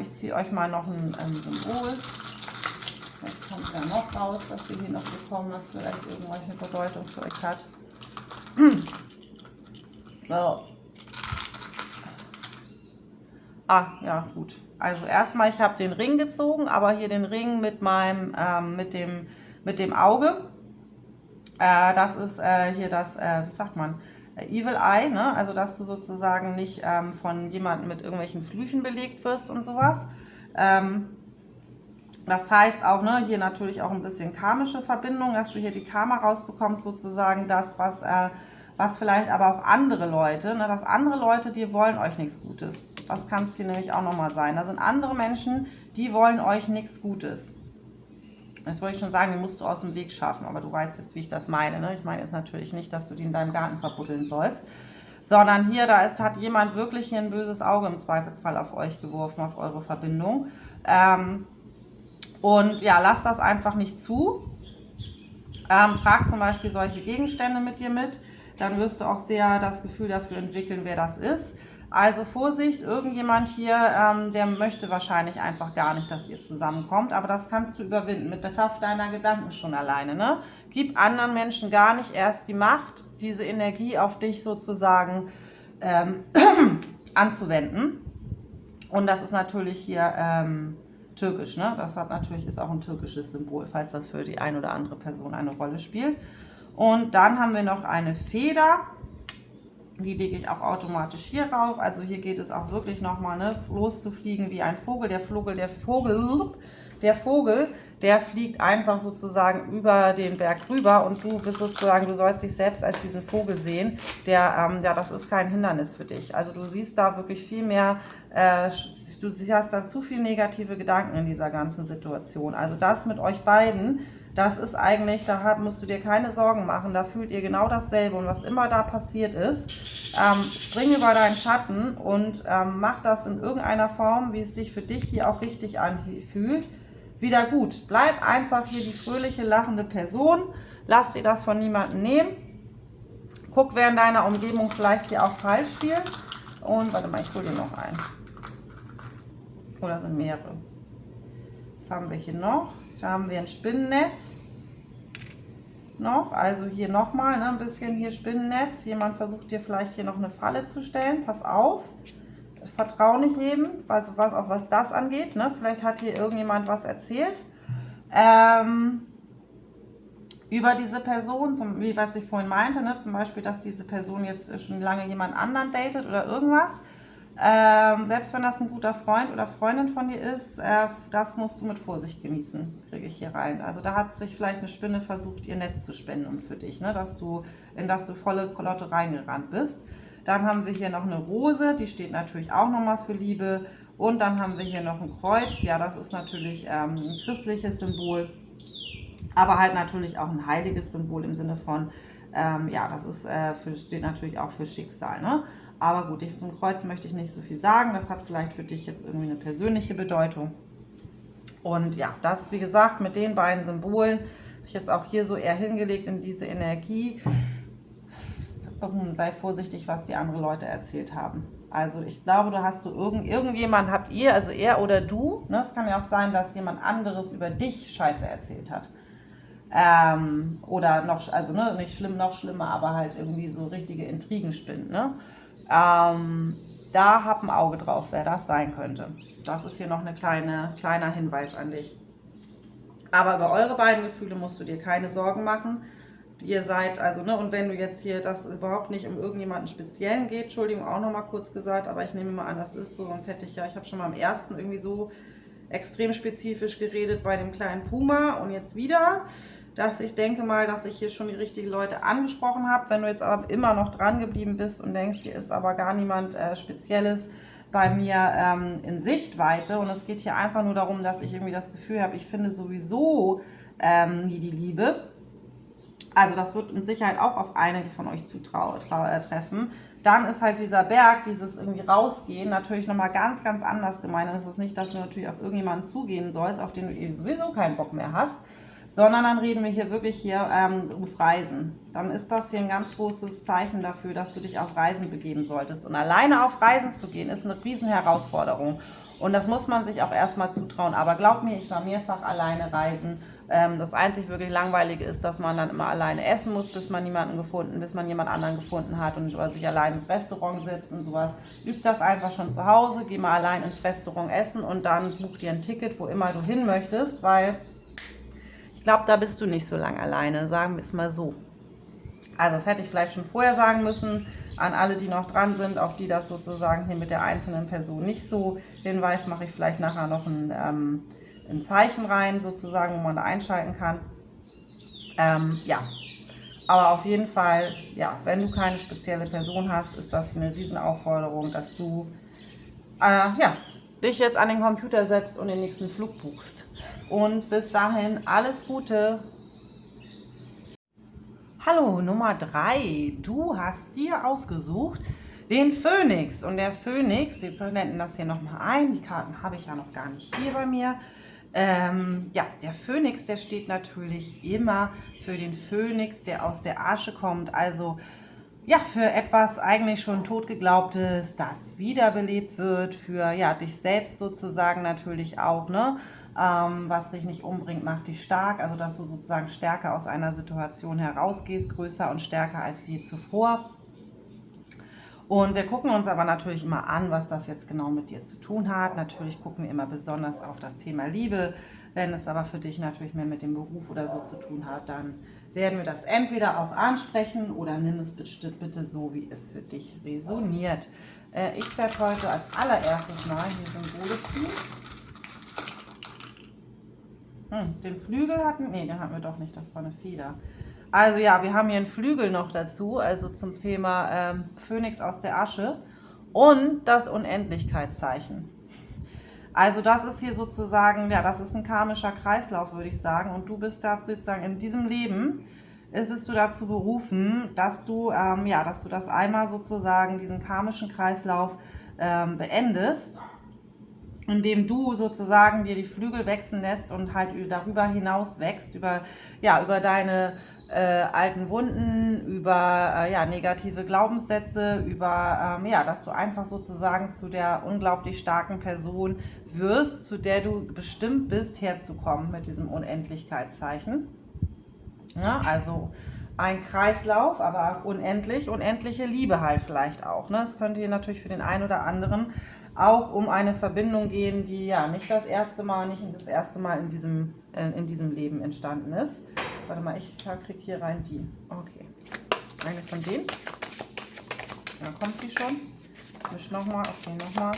Ich ziehe euch mal noch ein Symbol. Jetzt kommt ja noch raus, was wir hier noch bekommen, was vielleicht irgendwelche Bedeutung für euch hat. So. Ah, ja, gut. Also erstmal, ich habe den Ring gezogen, aber hier den Ring mit meinem, mit dem Auge. Das ist hier das, wie sagt man, Evil Eye, ne? Also dass du sozusagen nicht von jemandem mit irgendwelchen Flüchen belegt wirst und sowas. Das heißt auch, ne, hier natürlich auch ein bisschen karmische Verbindung, dass du hier die Karma rausbekommst, sozusagen das, was vielleicht aber auch andere Leute, ne, dass andere Leute, die wollen euch nichts Gutes. Das kann es hier nämlich auch nochmal sein. Da sind andere Menschen, die wollen euch nichts Gutes. Das wollte ich schon sagen, den musst du aus dem Weg schaffen, aber du weißt jetzt, wie ich das meine. Ne? Ich meine jetzt natürlich nicht, dass du die in deinem Garten verbuddeln sollst, sondern hier, hat jemand wirklich hier ein böses Auge im Zweifelsfall auf euch geworfen, auf eure Verbindung. Und ja, lasst das einfach nicht zu. Trag zum Beispiel solche Gegenstände mit dir mit, dann wirst du auch sehr das Gefühl dafür entwickeln, wer das ist. Also Vorsicht, irgendjemand hier, der möchte wahrscheinlich einfach gar nicht, dass ihr zusammenkommt, aber das kannst du überwinden mit der Kraft deiner Gedanken schon alleine. Ne? Gib anderen Menschen gar nicht erst die Macht, diese Energie auf dich sozusagen anzuwenden. Und das ist natürlich hier türkisch, ne? Das ist auch ein türkisches Symbol, falls das für die ein oder andere Person eine Rolle spielt. Und dann haben wir noch eine Feder. Die lege ich auch automatisch hier rauf. Also hier geht es auch wirklich nochmal, ne, loszufliegen wie ein Vogel. Der Vogel, der fliegt einfach sozusagen über den Berg rüber und du bist sozusagen, du sollst dich selbst als diesen Vogel sehen. Ja, das ist kein Hindernis für dich. Also du siehst da wirklich viel mehr, du hast da zu viel negative Gedanken in dieser ganzen Situation. Also das mit euch beiden, das ist eigentlich, musst du dir keine Sorgen machen, da fühlt ihr genau dasselbe und was immer da passiert ist, spring über deinen Schatten und mach das in irgendeiner Form, wie es sich für dich hier auch richtig anfühlt, wieder gut. Bleib einfach hier die fröhliche, lachende Person, lass dir das von niemandem nehmen, guck, wer in deiner Umgebung vielleicht hier auch falsch spielt und, warte mal, ich hole dir noch einen. Oder sind mehrere. Was haben wir hier noch? Da haben wir ein Spinnennetz noch, also hier nochmal, ne, ein bisschen hier Spinnennetz. Jemand versucht dir vielleicht hier noch eine Falle zu stellen. Pass auf, vertrau nicht jedem, also was das angeht. Ne? Vielleicht hat hier irgendjemand was erzählt über diese Person, wie was ich vorhin meinte, ne? Zum Beispiel, dass diese Person jetzt schon lange jemand anderen datet oder irgendwas. Selbst wenn das ein guter Freund oder Freundin von dir ist, das musst du mit Vorsicht genießen, kriege ich hier rein. Also da hat sich vielleicht eine Spinne versucht, ihr Netz zu spinnen für dich, ne? In das du volle Lotte reingerannt bist. Dann haben wir hier noch eine Rose, die steht natürlich auch nochmal für Liebe. Und dann haben wir hier noch ein Kreuz, ja, das ist natürlich ein christliches Symbol, aber halt natürlich auch ein heiliges Symbol im Sinne von, ja, das ist, steht natürlich auch für Schicksal, ne? Aber gut, zum Kreuz möchte ich nicht so viel sagen. Das hat vielleicht für dich jetzt irgendwie eine persönliche Bedeutung. Und ja, das, wie gesagt, mit den beiden Symbolen habe ich jetzt auch hier so eher hingelegt in diese Energie. Sei vorsichtig, was die anderen Leute erzählt haben. Also ich glaube, irgendjemand habt ihr, also er oder du, ne? Es kann ja auch sein, dass jemand anderes über dich Scheiße erzählt hat. Oder noch, also ne, nicht schlimm, noch schlimmer, aber halt irgendwie so richtige Intrigen spinnt, ne? Da hab ein Auge drauf, wer das sein könnte. Das ist hier noch ein kleiner Hinweis an dich. Aber über eure beiden Gefühle musst du dir keine Sorgen machen. Ihr seid, also, ne, und wenn du jetzt hier, das überhaupt nicht um irgendjemanden Speziellen geht, Entschuldigung, auch nochmal kurz gesagt, aber ich nehme mal an, das ist so, sonst hätte ich habe schon mal am ersten irgendwie so extrem spezifisch geredet bei dem kleinen Puma und jetzt wieder. Dass ich denke mal, dass ich hier schon die richtigen Leute angesprochen habe. Wenn du jetzt aber immer noch dran geblieben bist und denkst, hier ist aber gar niemand Spezielles bei mir in Sichtweite und es geht hier einfach nur darum, dass ich irgendwie das Gefühl habe, ich finde sowieso nie die Liebe. Also das wird mit Sicherheit auch auf einige von euch treffen. dann ist halt dieser Berg, dieses irgendwie rausgehen, natürlich nochmal ganz, ganz anders gemeint. Und es ist nicht, dass du natürlich auf irgendjemanden zugehen sollst, auf den du eben sowieso keinen Bock mehr hast, sondern dann reden wir hier wirklich ums Reisen. Dann ist das hier ein ganz großes Zeichen dafür, dass du dich auf Reisen begeben solltest. Und alleine auf Reisen zu gehen, ist eine riesen Herausforderung. Und das muss man sich auch erstmal zutrauen. Aber glaub mir, ich war mehrfach alleine reisen. Das einzig wirklich Langweilige ist, dass man dann immer alleine essen muss, bis man jemand anderen gefunden hat und oder sich allein ins Restaurant sitzt und sowas. Übt das einfach schon zu Hause, geh mal allein ins Restaurant essen und dann buch dir ein Ticket, wo immer du hin möchtest, weil ich glaube, da bist du nicht so lange alleine, sagen wir es mal so. Also das hätte ich vielleicht schon vorher sagen müssen, an alle, die noch dran sind, auf die das sozusagen hier mit der einzelnen Person nicht so hinweist, mache ich vielleicht nachher noch ein Zeichen rein, sozusagen, wo man da einschalten kann. Ja, aber auf jeden Fall, ja, wenn du keine spezielle Person hast, ist das eine Riesenaufforderung, dass du dich jetzt an den Computer setzt und den nächsten Flug buchst. Und bis dahin alles Gute. Hallo, Nummer 3. Du hast dir ausgesucht den Phönix. Und der Phönix, wir blenden das hier nochmal ein. Die Karten habe ich ja noch gar nicht hier bei mir. Ja, der Phönix, der steht natürlich immer für den Phönix, der aus der Asche kommt. Also ja, für etwas eigentlich schon totgeglaubtes, das wiederbelebt wird, für ja, dich selbst sozusagen natürlich auch, ne? Was dich nicht umbringt, macht dich stark, also dass du sozusagen stärker aus einer Situation herausgehst, größer und stärker als je zuvor. Und wir gucken uns aber natürlich immer an, was das jetzt genau mit dir zu tun hat. Natürlich gucken wir immer besonders auf das Thema Liebe. Wenn es aber für dich natürlich mehr mit dem Beruf oder so zu tun hat, dann werden wir das entweder auch ansprechen oder nimm es bitte so, wie es für dich resoniert. Ich werde heute als allererstes mal hier Symbole ziehen. Den Flügel den hatten wir doch nicht, das war eine Feder. Also ja, wir haben hier einen Flügel noch dazu, also zum Thema Phönix aus der Asche und das Unendlichkeitszeichen. Also das ist hier sozusagen, ja, das ist ein karmischer Kreislauf, würde ich sagen. Und du bist da sozusagen in diesem Leben, bist du dazu berufen, dass du, dass du das einmal sozusagen, diesen karmischen Kreislauf beendest, indem du sozusagen dir die Flügel wachsen lässt und halt darüber hinaus wächst, über deine alten Wunden, über negative Glaubenssätze, über dass du einfach sozusagen zu der unglaublich starken Person wirst, zu der du bestimmt bist, herzukommen mit diesem Unendlichkeitszeichen. Ja, also ein Kreislauf, aber unendliche Liebe halt vielleicht auch. Ne? Es könnte hier natürlich für den einen oder anderen auch um eine Verbindung gehen, die ja nicht das erste Mal in diesem Leben entstanden ist. Warte mal, ich kriege hier rein die. Okay. Eine von denen. Da kommt die schon. Misch nochmal. Okay, nochmal.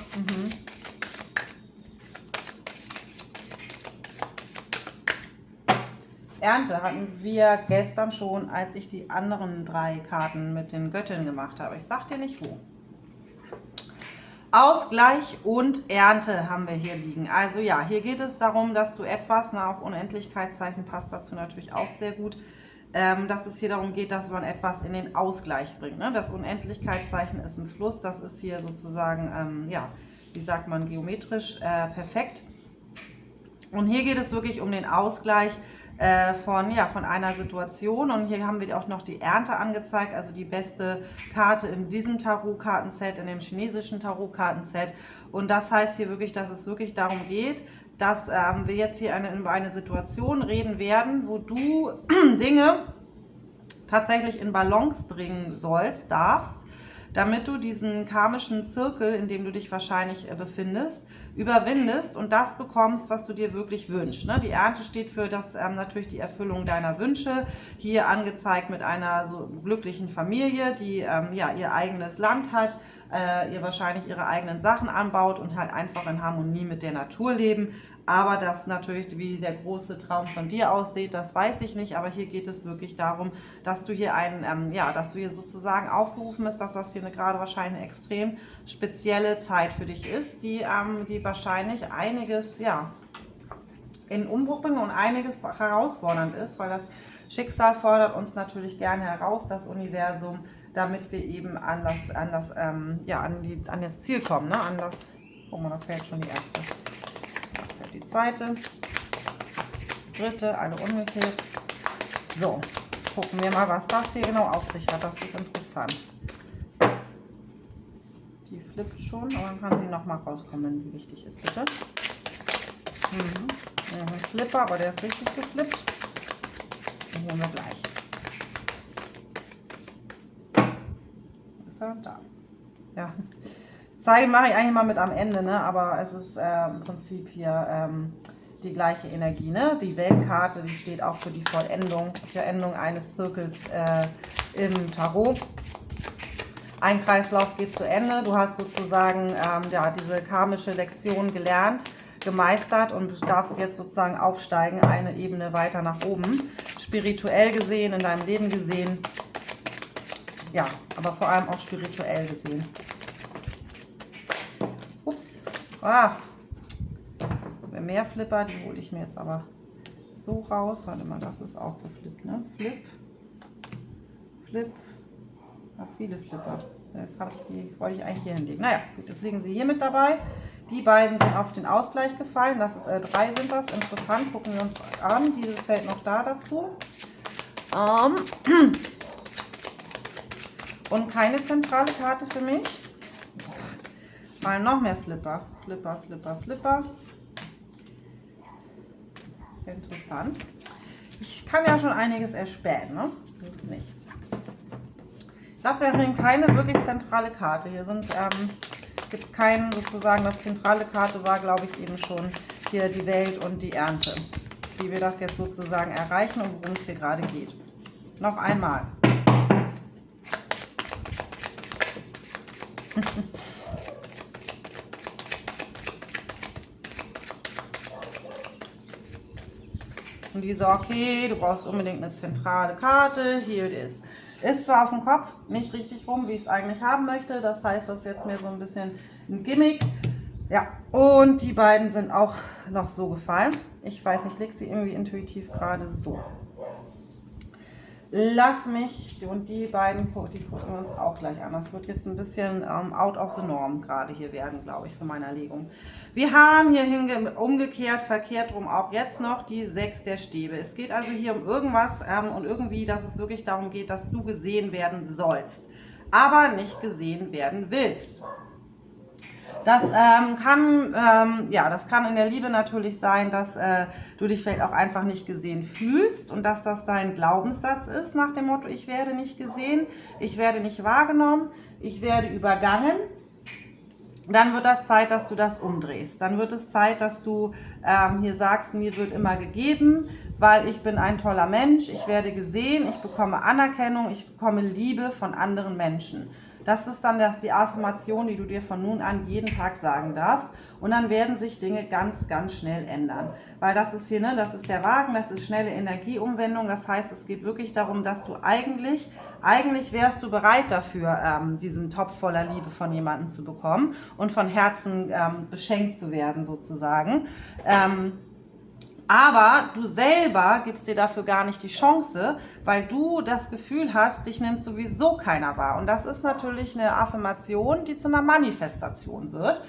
Ernte hatten wir gestern schon, als ich die anderen 3 Karten mit den Göttinnen gemacht habe. Ich sag dir nicht wo. Ausgleich und Ernte haben wir hier liegen. Also ja, hier geht es darum, dass du etwas, auch Unendlichkeitszeichen passt dazu natürlich auch sehr gut, dass es hier darum geht, dass man etwas in den Ausgleich bringt. Ne? Das Unendlichkeitszeichen ist ein Fluss, das ist hier sozusagen, wie sagt man, geometrisch perfekt. Und hier geht es wirklich um den Ausgleich von einer Situation. Und hier haben wir auch noch die Ernte angezeigt, also die beste Karte in diesem Tarotkartenset, in dem chinesischen Tarotkartenset. Und das heißt hier wirklich, dass es wirklich darum geht, dass wir jetzt hier über eine Situation reden werden, wo du Dinge tatsächlich in Balance bringen darfst, damit du diesen karmischen Zirkel, in dem du dich wahrscheinlich befindest, überwindest und das bekommst, was du dir wirklich wünschst. Ne? Die Ernte steht für das natürlich die Erfüllung deiner Wünsche, hier angezeigt mit einer so glücklichen Familie, die ihr eigenes Land hat, ihr wahrscheinlich ihre eigenen Sachen anbaut und halt einfach in Harmonie mit der Natur leben. Aber das natürlich, wie der große Traum von dir aussieht, das weiß ich nicht. Aber hier geht es wirklich darum, dass du hier dass du hier sozusagen aufgerufen bist, dass das hier gerade wahrscheinlich eine extrem spezielle Zeit für dich ist, die wahrscheinlich einiges in Umbruch bringt und einiges herausfordernd ist, weil das Schicksal fordert uns natürlich gerne heraus, das Universum, damit wir eben an das Ziel kommen. Ne? Guck mal, da fällt schon die erste. Da fällt die zweite, dritte, alle umgekehrt. So, gucken wir mal, was das hier genau auf sich hat. Das ist interessant. Die flippt schon, aber dann kann sie nochmal rauskommen, wenn sie wichtig ist, bitte. Ja, ein Flipper, aber der ist richtig geflippt. Den holen wir gleich. Wo ist er? Da. Ja. Zeigen mache ich eigentlich mal mit am Ende, ne? Aber es ist im Prinzip hier die gleiche Energie. Ne? Die Weltkarte, die steht auch für die Vollendung eines Zirkels im Tarot. Ein Kreislauf geht zu Ende. Du hast sozusagen diese karmische Lektion gelernt, gemeistert und darfst jetzt sozusagen aufsteigen, eine Ebene weiter nach oben. Spirituell gesehen, in deinem Leben gesehen. Ja, aber vor allem auch spirituell gesehen. Ups. Mehr Flipper, die hole ich mir jetzt aber so raus. Warte mal, das ist auch geflippt, ne? Flip. Ja, viele Flipper. Das wollte ich eigentlich hier hinlegen. Naja, gut, jetzt liegen sie hier mit dabei. Die beiden sind auf den Ausgleich gefallen. Das ist 3 sind das. Interessant, gucken wir uns an. Diese fällt noch da dazu. Und keine zentrale Karte für mich. Mal noch mehr Flipper. Flipper. Interessant. Ich kann ja schon einiges erspähen, ne? Das ist nicht. Ich glaube, wir haben keine wirklich zentrale Karte. Hier gibt es keinen sozusagen, das zentrale Karte war, glaube ich, eben schon hier die Welt und die Ernte. Wie wir das jetzt sozusagen erreichen und worum es hier gerade geht. Noch einmal. Und die so, okay, du brauchst unbedingt eine zentrale Karte. Hier ist. Ist zwar auf dem Kopf nicht richtig rum, wie ich es eigentlich haben möchte. Das heißt, das ist jetzt mir so ein bisschen ein Gimmick. Ja, und die beiden sind auch noch so gefallen. Ich weiß nicht, leg sie irgendwie intuitiv gerade so. Lass mich, und die beiden, die gucken wir uns auch gleich an. Das wird jetzt ein bisschen out of the norm gerade hier werden, glaube ich, für meine Legung. Wir haben hier umgekehrt, verkehrt rum auch jetzt noch die 6 der Stäbe. Es geht also hier um irgendwas und irgendwie, dass es wirklich darum geht, dass du gesehen werden sollst, aber nicht gesehen werden willst. Das kann in der Liebe natürlich sein, dass du dich vielleicht auch einfach nicht gesehen fühlst und dass das dein Glaubenssatz ist nach dem Motto, ich werde nicht gesehen, ich werde nicht wahrgenommen, ich werde übergangen. Dann wird das Zeit, dass du das umdrehst. Dann wird es Zeit, dass du hier sagst, mir wird immer gegeben, weil ich bin ein toller Mensch, ich werde gesehen, ich bekomme Anerkennung, ich bekomme Liebe von anderen Menschen. Das ist dann die Affirmation, die du dir von nun an jeden Tag sagen darfst. Und dann werden sich Dinge ganz, ganz schnell ändern. Weil das ist hier, ne, das ist der Wagen, das ist schnelle Energieumwendung. Das heißt, es geht wirklich darum, dass du eigentlich wärst du bereit dafür, diesen Topf voller Liebe von jemandem zu bekommen und von Herzen beschenkt zu werden sozusagen. Aber du selber gibst dir dafür gar nicht die Chance, weil du das Gefühl hast, dich nimmt sowieso keiner wahr. Und das ist natürlich eine Affirmation, die zu einer Manifestation wird.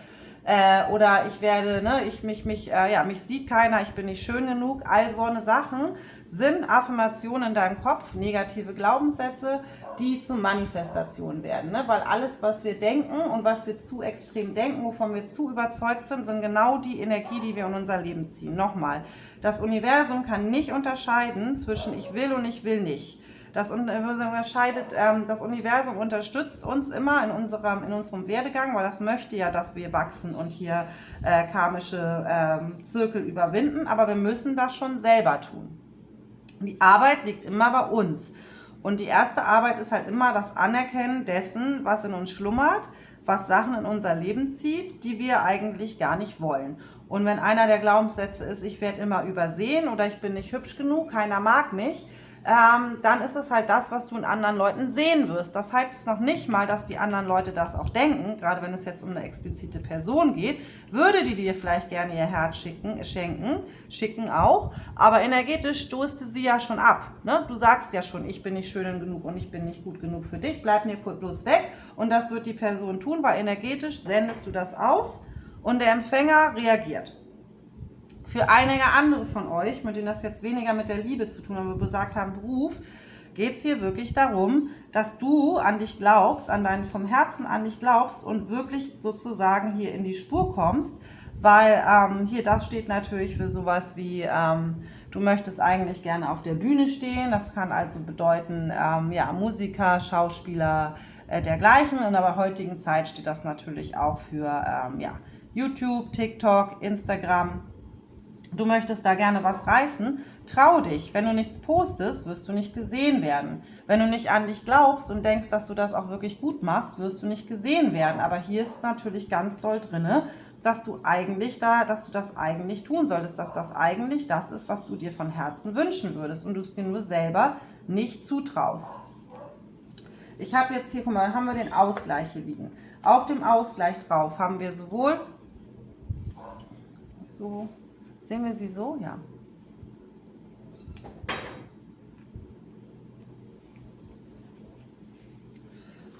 Oder ich werde, ne, mich sieht keiner, ich bin nicht schön genug. All so eine Sachen sind Affirmationen in deinem Kopf, negative Glaubenssätze, die zu Manifestationen werden. Ne? Weil alles, was wir denken und was wir zu extrem denken, wovon wir zu überzeugt sind, sind genau die Energie, die wir in unser Leben ziehen. Nochmal, das Universum kann nicht unterscheiden zwischen ich will und ich will nicht. Das Universum unterstützt uns immer in unserem Werdegang, weil das möchte ja, dass wir wachsen und hier karmische Zirkel überwinden, aber wir müssen das schon selber tun. Die Arbeit liegt immer bei uns. Und die erste Arbeit ist halt immer das Anerkennen dessen, was in uns schlummert, was Sachen in unser Leben zieht, die wir eigentlich gar nicht wollen. Und wenn einer der Glaubenssätze ist, ich werde immer übersehen oder ich bin nicht hübsch genug, keiner mag mich, dann ist es halt das, was du in anderen Leuten sehen wirst. Das heißt noch nicht mal, dass die anderen Leute das auch denken, gerade wenn es jetzt um eine explizite Person geht, würde die dir vielleicht gerne ihr Herz schicken auch, aber energetisch stoßt du sie ja schon ab. Ne? Du sagst ja schon, ich bin nicht schön genug und ich bin nicht gut genug für dich, bleib mir bloß weg, und das wird die Person tun, weil energetisch sendest du das aus und der Empfänger reagiert. Für einige andere von euch, mit denen das jetzt weniger mit der Liebe zu tun hat, wir gesagt haben, Beruf, geht es hier wirklich darum, dass du an dich glaubst, vom Herzen an dich glaubst und wirklich sozusagen hier in die Spur kommst, weil hier das steht natürlich für sowas wie, du möchtest eigentlich gerne auf der Bühne stehen, das kann also bedeuten, ja, Musiker, Schauspieler, dergleichen, und in der heutigen Zeit steht das natürlich auch für ja, YouTube, TikTok, Instagram. Du möchtest da gerne was reißen, trau dich. Wenn du nichts postest, wirst du nicht gesehen werden. Wenn du nicht an dich glaubst und denkst, dass du das auch wirklich gut machst, wirst du nicht gesehen werden. Aber hier ist natürlich ganz doll drinne, dass du das eigentlich tun solltest, dass das eigentlich das ist, was du dir von Herzen wünschen würdest und du es dir nur selber nicht zutraust. Ich habe jetzt hier, guck mal, dann haben wir den Ausgleich hier liegen. Auf dem Ausgleich drauf haben wir sowohl so. Sehen wir sie so? Ja.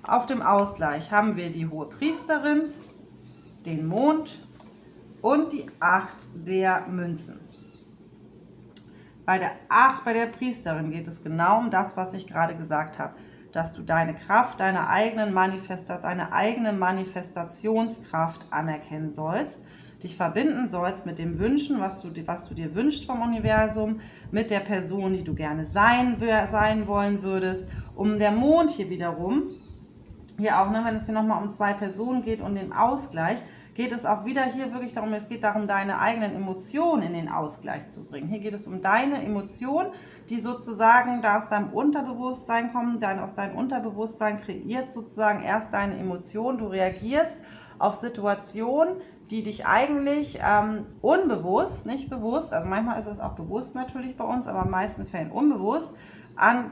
Auf dem Ausgleich haben wir die hohe Priesterin, den Mond und die 8 der Münzen. Bei der 8, bei der Priesterin, geht es genau um das, was ich gerade gesagt habe, dass du deine Kraft, deine eigene Manifestationskraft anerkennen sollst, dich verbinden sollst mit dem Wünschen, was du dir wünschst vom Universum, mit der Person, die du gerne sein wollen würdest. Um der Mond hier wiederum, hier auch, ne, wenn es hier nochmal um 2 Personen geht und den Ausgleich, geht es auch wieder hier wirklich darum, es geht darum, deine eigenen Emotionen in den Ausgleich zu bringen. Hier geht es um deine Emotionen, die sozusagen da aus deinem Unterbewusstsein kommen, aus deinem Unterbewusstsein kreiert sozusagen erst deine Emotionen, du reagierst auf Situationen, die dich eigentlich unbewusst, nicht bewusst, also manchmal ist es auch bewusst natürlich bei uns, aber in den meisten Fällen unbewusst, an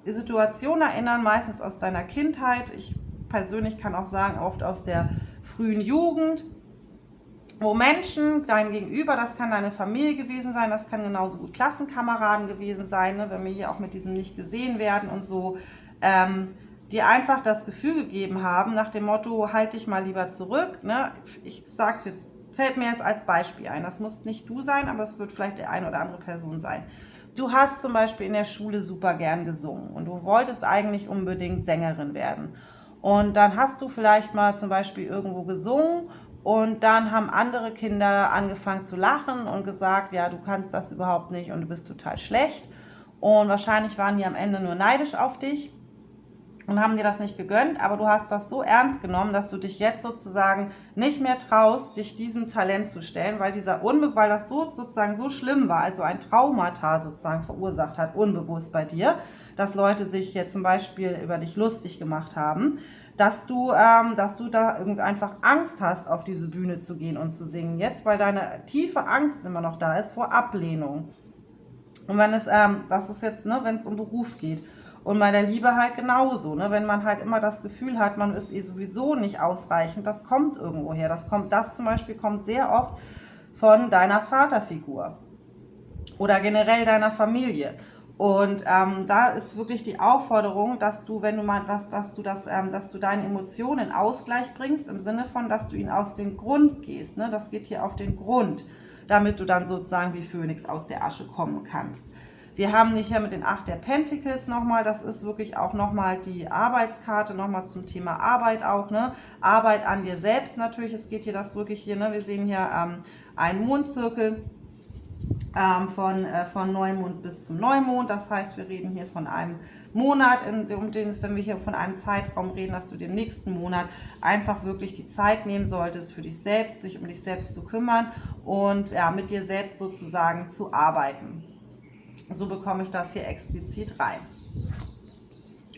Situationen erinnern, meistens aus deiner Kindheit. Ich persönlich kann auch sagen, oft aus der frühen Jugend, wo Menschen, dein Gegenüber, das kann deine Familie gewesen sein, das kann genauso gut Klassenkameraden gewesen sein, ne, wenn wir hier auch mit diesem nicht gesehen werden und so, die einfach das Gefühl gegeben haben, nach dem Motto, halt dich mal lieber zurück. Ne? Ich sag's jetzt, fällt mir jetzt als Beispiel ein. Das muss nicht du sein, aber es wird vielleicht die eine oder andere Person sein. Du hast zum Beispiel in der Schule super gern gesungen und du wolltest eigentlich unbedingt Sängerin werden. Und dann hast du vielleicht mal zum Beispiel irgendwo gesungen und dann haben andere Kinder angefangen zu lachen und gesagt, ja, du kannst das überhaupt nicht und du bist total schlecht. Und wahrscheinlich waren die am Ende nur neidisch auf dich und haben dir das nicht gegönnt, aber du hast das so ernst genommen, dass du dich jetzt sozusagen nicht mehr traust, dich diesem Talent zu stellen, weil weil das sozusagen so schlimm war, also ein Traumata sozusagen verursacht hat, unbewusst bei dir, dass Leute sich jetzt zum Beispiel über dich lustig gemacht haben, dass du da irgendwie einfach Angst hast, auf diese Bühne zu gehen und zu singen jetzt, weil deine tiefe Angst immer noch da ist vor Ablehnung. Und wenn das ist jetzt, ne, wenn es um Beruf geht. Und bei der Liebe halt genauso, ne? Wenn man halt immer das Gefühl hat, man ist sowieso nicht ausreichend, das kommt irgendwo her. Das zum Beispiel kommt sehr oft von deiner Vaterfigur oder generell deiner Familie. Und da ist wirklich die Aufforderung, dass du, wenn du mal dass du deine Emotionen in Ausgleich bringst, im Sinne von, dass du ihn aus dem Grund gehst. Ne? Das geht hier auf den Grund, damit du dann sozusagen wie Phönix aus der Asche kommen kannst. Wir haben hier mit den 8 der Pentacles nochmal, das ist wirklich auch nochmal die Arbeitskarte, nochmal zum Thema Arbeit auch, ne? Arbeit an dir selbst natürlich, es geht hier das wirklich hier, ne? Wir sehen hier einen Mondzirkel von Neumond bis zum Neumond, das heißt, wir reden hier von einem Monat, wenn wir hier von einem Zeitraum reden, dass du den nächsten Monat einfach wirklich die Zeit nehmen solltest für dich selbst, sich um dich selbst zu kümmern und ja, mit dir selbst sozusagen zu arbeiten. So bekomme ich das hier explizit rein.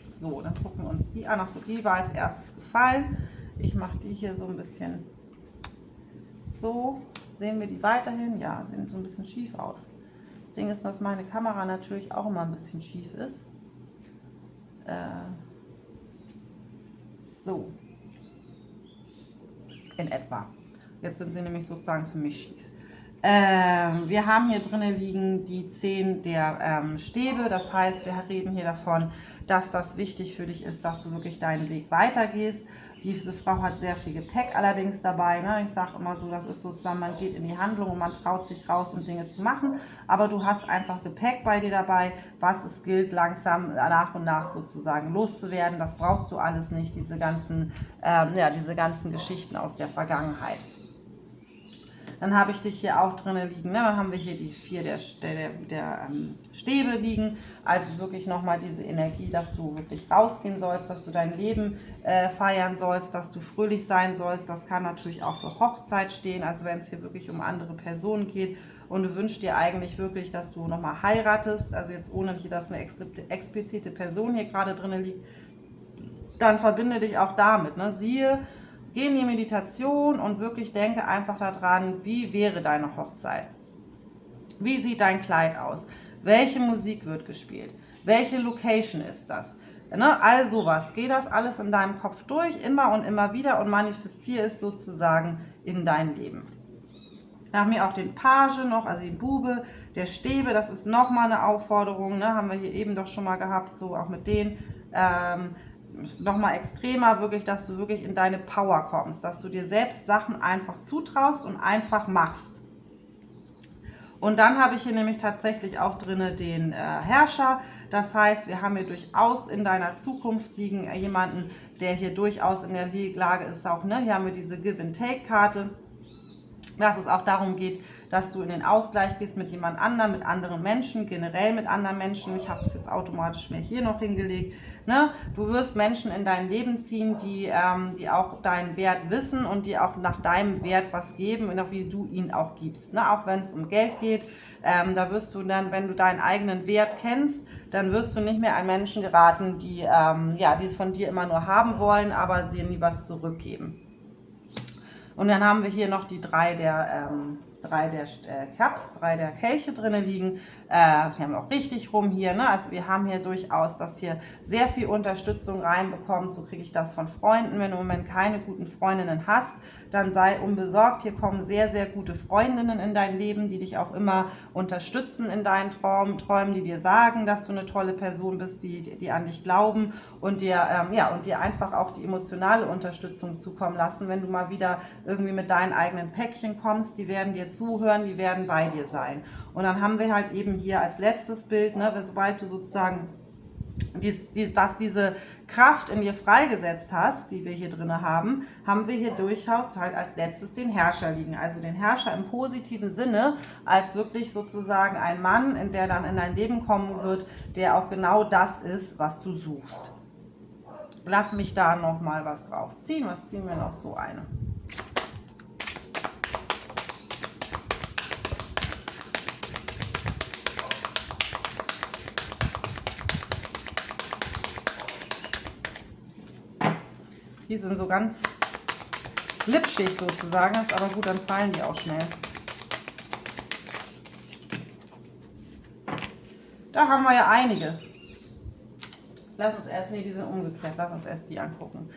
So, dann gucken wir uns die an. Achso, die war als erstes gefallen. Ich mache die hier so ein bisschen so. Sehen wir die weiterhin? Ja, sehen so ein bisschen schief aus. Das Ding ist, dass meine Kamera natürlich auch immer ein bisschen schief ist. So. In etwa. Jetzt sind sie nämlich sozusagen für mich schief. Wir haben hier drinnen liegen die 10 der Stäbe. Das heißt, wir reden hier davon, dass das wichtig für dich ist, dass du wirklich deinen Weg weitergehst. Diese Frau hat sehr viel Gepäck allerdings dabei. Ne? Ich sage immer so, das ist sozusagen, man geht in die Handlung und man traut sich raus, um Dinge zu machen. Aber du hast einfach Gepäck bei dir dabei, was es gilt, langsam nach und nach sozusagen loszuwerden. Das brauchst du alles nicht, diese ganzen Geschichten aus der Vergangenheit. Dann habe ich dich hier auch drinnen liegen, ne? Dann haben wir hier die 4 der Stäbe liegen, also wirklich nochmal diese Energie, dass du wirklich rausgehen sollst, dass du dein Leben feiern sollst, dass du fröhlich sein sollst. Das kann natürlich auch für Hochzeit stehen, also wenn es hier wirklich um andere Personen geht und du wünschst dir eigentlich wirklich, dass du nochmal heiratest, also jetzt ohne dass eine explizite Person hier gerade drinnen liegt, dann verbinde dich auch damit, ne? Geh in die Meditation und wirklich denke einfach daran, wie wäre deine Hochzeit? Wie sieht dein Kleid aus? Welche Musik wird gespielt? Welche Location ist das? Ne? All sowas. Geh das alles in deinem Kopf durch, immer und immer wieder und manifestiere es sozusagen in dein Leben. Wir haben hier auch den Page noch, also den Bube, der Stäbe, das ist nochmal eine Aufforderung, ne? Haben wir hier eben doch schon mal gehabt, so auch mit denen. Nochmal extremer, wirklich, dass du wirklich in deine Power kommst, dass du dir selbst Sachen einfach zutraust und einfach machst. Und dann habe ich hier nämlich tatsächlich auch drin den Herrscher. Das heißt, wir haben hier durchaus in deiner Zukunft liegen jemanden, der hier durchaus in der Lage ist, auch, ne? Hier haben wir diese Give-and-Take-Karte, dass es auch darum geht, dass du in den Ausgleich gehst mit jemand anderem, mit anderen Menschen, generell mit anderen Menschen. Ich habe es jetzt automatisch mir hier noch hingelegt. Ne? Du wirst Menschen in dein Leben ziehen, die auch deinen Wert wissen und die auch nach deinem Wert was geben, wie du ihn auch gibst. Ne? Auch wenn es um Geld geht, da wirst du dann, wenn du deinen eigenen Wert kennst, dann wirst du nicht mehr an Menschen geraten, die es von dir immer nur haben wollen, aber sie nie was zurückgeben. Und dann haben wir hier noch die 3 der Cups, 3 der Kelche drin liegen. Die haben wir auch richtig rum hier. Ne? Also wir haben hier durchaus, dass hier sehr viel Unterstützung reinbekommt. So kriege ich das von Freunden. Wenn du im Moment keine guten Freundinnen hast, dann sei unbesorgt. Hier kommen sehr, sehr gute Freundinnen in dein Leben, die dich auch immer unterstützen in deinen Träumen, die dir sagen, dass du eine tolle Person bist, die an dich glauben und dir einfach auch die emotionale Unterstützung zukommen lassen, wenn du mal wieder irgendwie mit deinen eigenen Päckchen kommst. Die werden dir zuhören, die werden bei dir sein. Und dann haben wir halt eben hier als letztes Bild, ne, sobald du sozusagen diese Kraft in dir freigesetzt hast, die wir hier drin haben, haben wir hier durchaus halt als letztes den Herrscher liegen. Also den Herrscher im positiven Sinne, als wirklich sozusagen ein Mann, der dann in dein Leben kommen wird, der auch genau das ist, was du suchst. Lass mich da nochmal was drauf ziehen. Was ziehen wir noch so eine? Die sind so ganz glitschig sozusagen, ist aber gut, dann fallen die auch schnell. Da haben wir ja einiges. Lass uns erst, die sind umgekehrt, lass uns erst die angucken.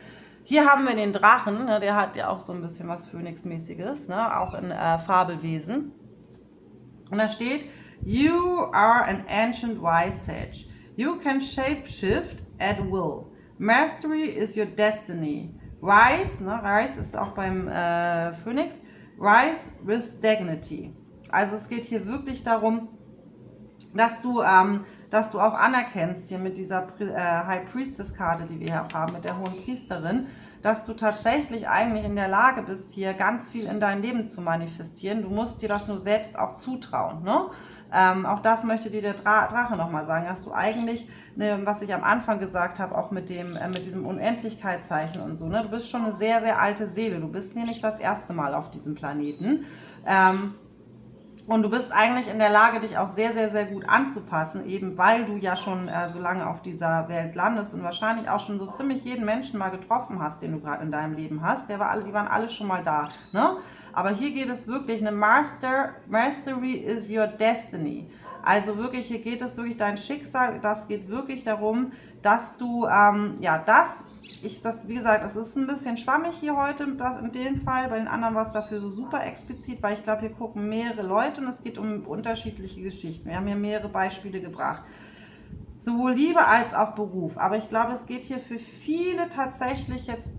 Hier haben wir den Drachen, ne, der hat ja auch so ein bisschen was Phönix-mäßiges, ne, auch in Fabelwesen. Und da steht, You are an ancient wise sage. You can shapeshift at will. Mastery is your destiny. Rise, ne, Rise ist auch beim Phönix, Rise with dignity. Also es geht hier wirklich darum, dass du auch anerkennst, hier mit dieser High Priestess Karte, die wir hier haben, mit der Hohen Priesterin, dass du tatsächlich eigentlich in der Lage bist, hier ganz viel in dein Leben zu manifestieren. Du musst dir das nur selbst auch zutrauen. Ne? Auch das möchte dir der Drache nochmal sagen, dass du eigentlich, was ich am Anfang gesagt habe, auch mit diesem Unendlichkeitszeichen und so, ne? Du bist schon eine sehr, sehr alte Seele. Du bist hier nicht das erste Mal auf diesem Planeten. Und du bist eigentlich in der Lage, dich auch sehr, sehr, sehr gut anzupassen, eben weil du ja schon so lange auf dieser Welt landest und wahrscheinlich auch schon so ziemlich jeden Menschen mal getroffen hast, den du gerade in deinem Leben hast. Die waren alle schon mal da. Ne? Aber hier geht es wirklich, eine Mastery is your destiny. Also wirklich, hier geht es wirklich dein Schicksal. Das geht wirklich darum, dass du, wie gesagt, es ist ein bisschen schwammig hier heute, das in dem Fall. Bei den anderen war es dafür so super explizit, weil ich glaube, hier gucken mehrere Leute und es geht um unterschiedliche Geschichten. Wir haben hier mehrere Beispiele gebracht. Sowohl Liebe als auch Beruf. Aber ich glaube, es geht hier für viele tatsächlich jetzt,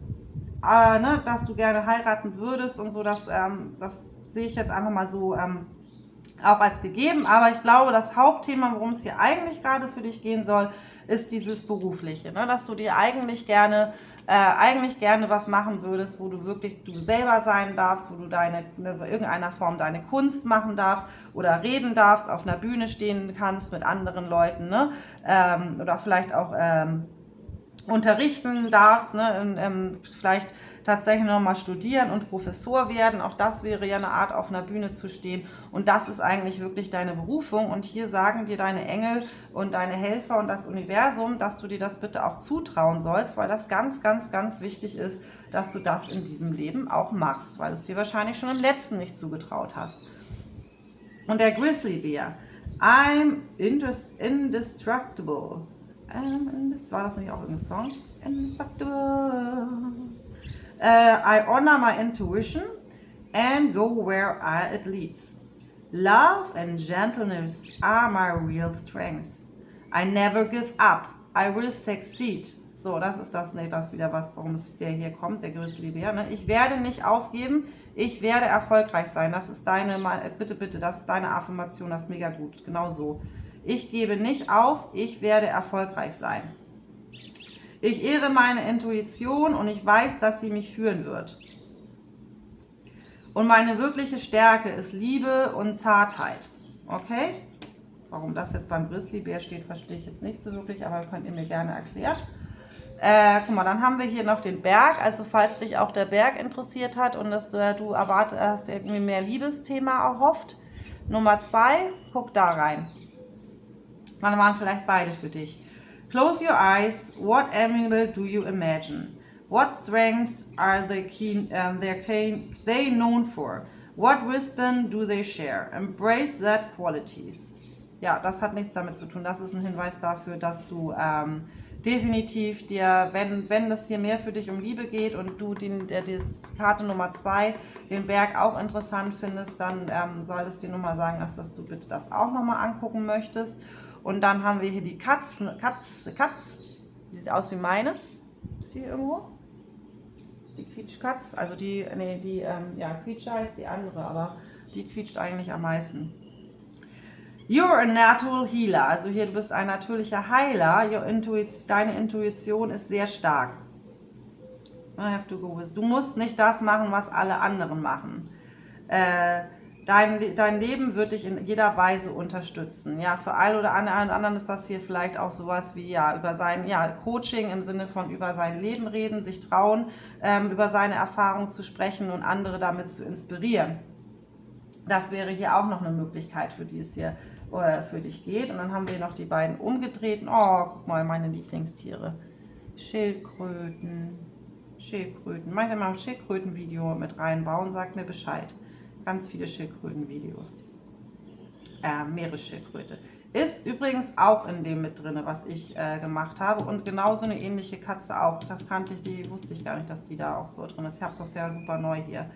dass du gerne heiraten würdest und so. Das sehe ich jetzt einfach mal so auch als gegeben. Aber ich glaube, das Hauptthema, worum es hier eigentlich gerade für dich gehen soll, ist dieses Berufliche, ne? Dass du dir eigentlich gerne was machen würdest, wo du wirklich du selber sein darfst, wo du irgendeiner Form deine Kunst machen darfst oder reden darfst, auf einer Bühne stehen kannst mit anderen Leuten, ne? Oder vielleicht auch unterrichten darfst, ne? Vielleicht tatsächlich nochmal studieren und Professor werden. Auch das wäre ja eine Art, auf einer Bühne zu stehen. Und das ist eigentlich wirklich deine Berufung. Und hier sagen dir deine Engel und deine Helfer und das Universum, dass du dir das bitte auch zutrauen sollst, weil das ganz, ganz, ganz wichtig ist, dass du das in diesem Leben auch machst, weil du es dir wahrscheinlich schon im letzten nicht zugetraut hast. Und der Grizzlybär. I'm indestructible. War das nicht auch irgendein Song? Indestructible. I honor my intuition and go where it leads. Love and gentleness are my real strengths. I never give up. I will succeed. So, das ist das wieder was, worum es der hier kommt, der Grizzlybär. Ne? Ich werde nicht aufgeben, ich werde erfolgreich sein. Das ist bitte, das ist deine Affirmation, das ist mega gut. Genau so. Ich gebe nicht auf, ich werde erfolgreich sein. Ich ehre meine Intuition und ich weiß, dass sie mich führen wird. Und meine wirkliche Stärke ist Liebe und Zartheit. Okay? Warum das jetzt beim Grizzlybär steht, verstehe ich jetzt nicht so wirklich, aber könnt ihr mir gerne erklären. Guck mal, dann haben wir hier noch den Berg. Also falls dich auch der Berg interessiert hat und dass du hast irgendwie mehr Liebesthema erhofft. Nummer 2, guck da rein. Dann waren vielleicht beide für dich. Close your eyes. What animal do you imagine? What strengths are they known for? What wisdom do they share? Embrace that qualities. Ja, das hat nichts damit zu tun. Das ist ein Hinweis dafür, dass du definitiv dir, wenn das hier mehr für dich um Liebe geht und du die Karte Nummer 2, den Berg auch interessant findest, dann soll es dir nochmal sagen, dass du bitte das auch nochmal angucken möchtest. Und dann haben wir hier die Katz, die sieht aus wie meine. Ist die irgendwo? Die Quietschkatz, also Quietscher heißt die andere, aber die quietscht eigentlich am meisten. You're a natural healer, also hier, du bist ein natürlicher Heiler, deine Intuition ist sehr stark. I have to go with. Du musst nicht das machen, was alle anderen machen. Dein Leben wird dich in jeder Weise unterstützen. Ja, für alle oder anderen ist das hier vielleicht auch sowas wie über sein Coaching im Sinne von über sein Leben reden, sich trauen, über seine Erfahrungen zu sprechen und andere damit zu inspirieren. Das wäre hier auch noch eine Möglichkeit, für die es hier für dich geht. Und dann haben wir noch die beiden umgedrehten. Oh, guck mal, meine Lieblingstiere. Schildkröten. Mach ich mal ein Schildkrötenvideo mit reinbauen, sag mir Bescheid. Ganz viele Schildkrötenvideos. Meeresschildkröte. Ist übrigens auch in dem mit drin, was ich gemacht habe. Und genauso eine ähnliche Katze auch. Das wusste ich gar nicht, dass die da auch so drin ist. Ich habe das ja super neu hier.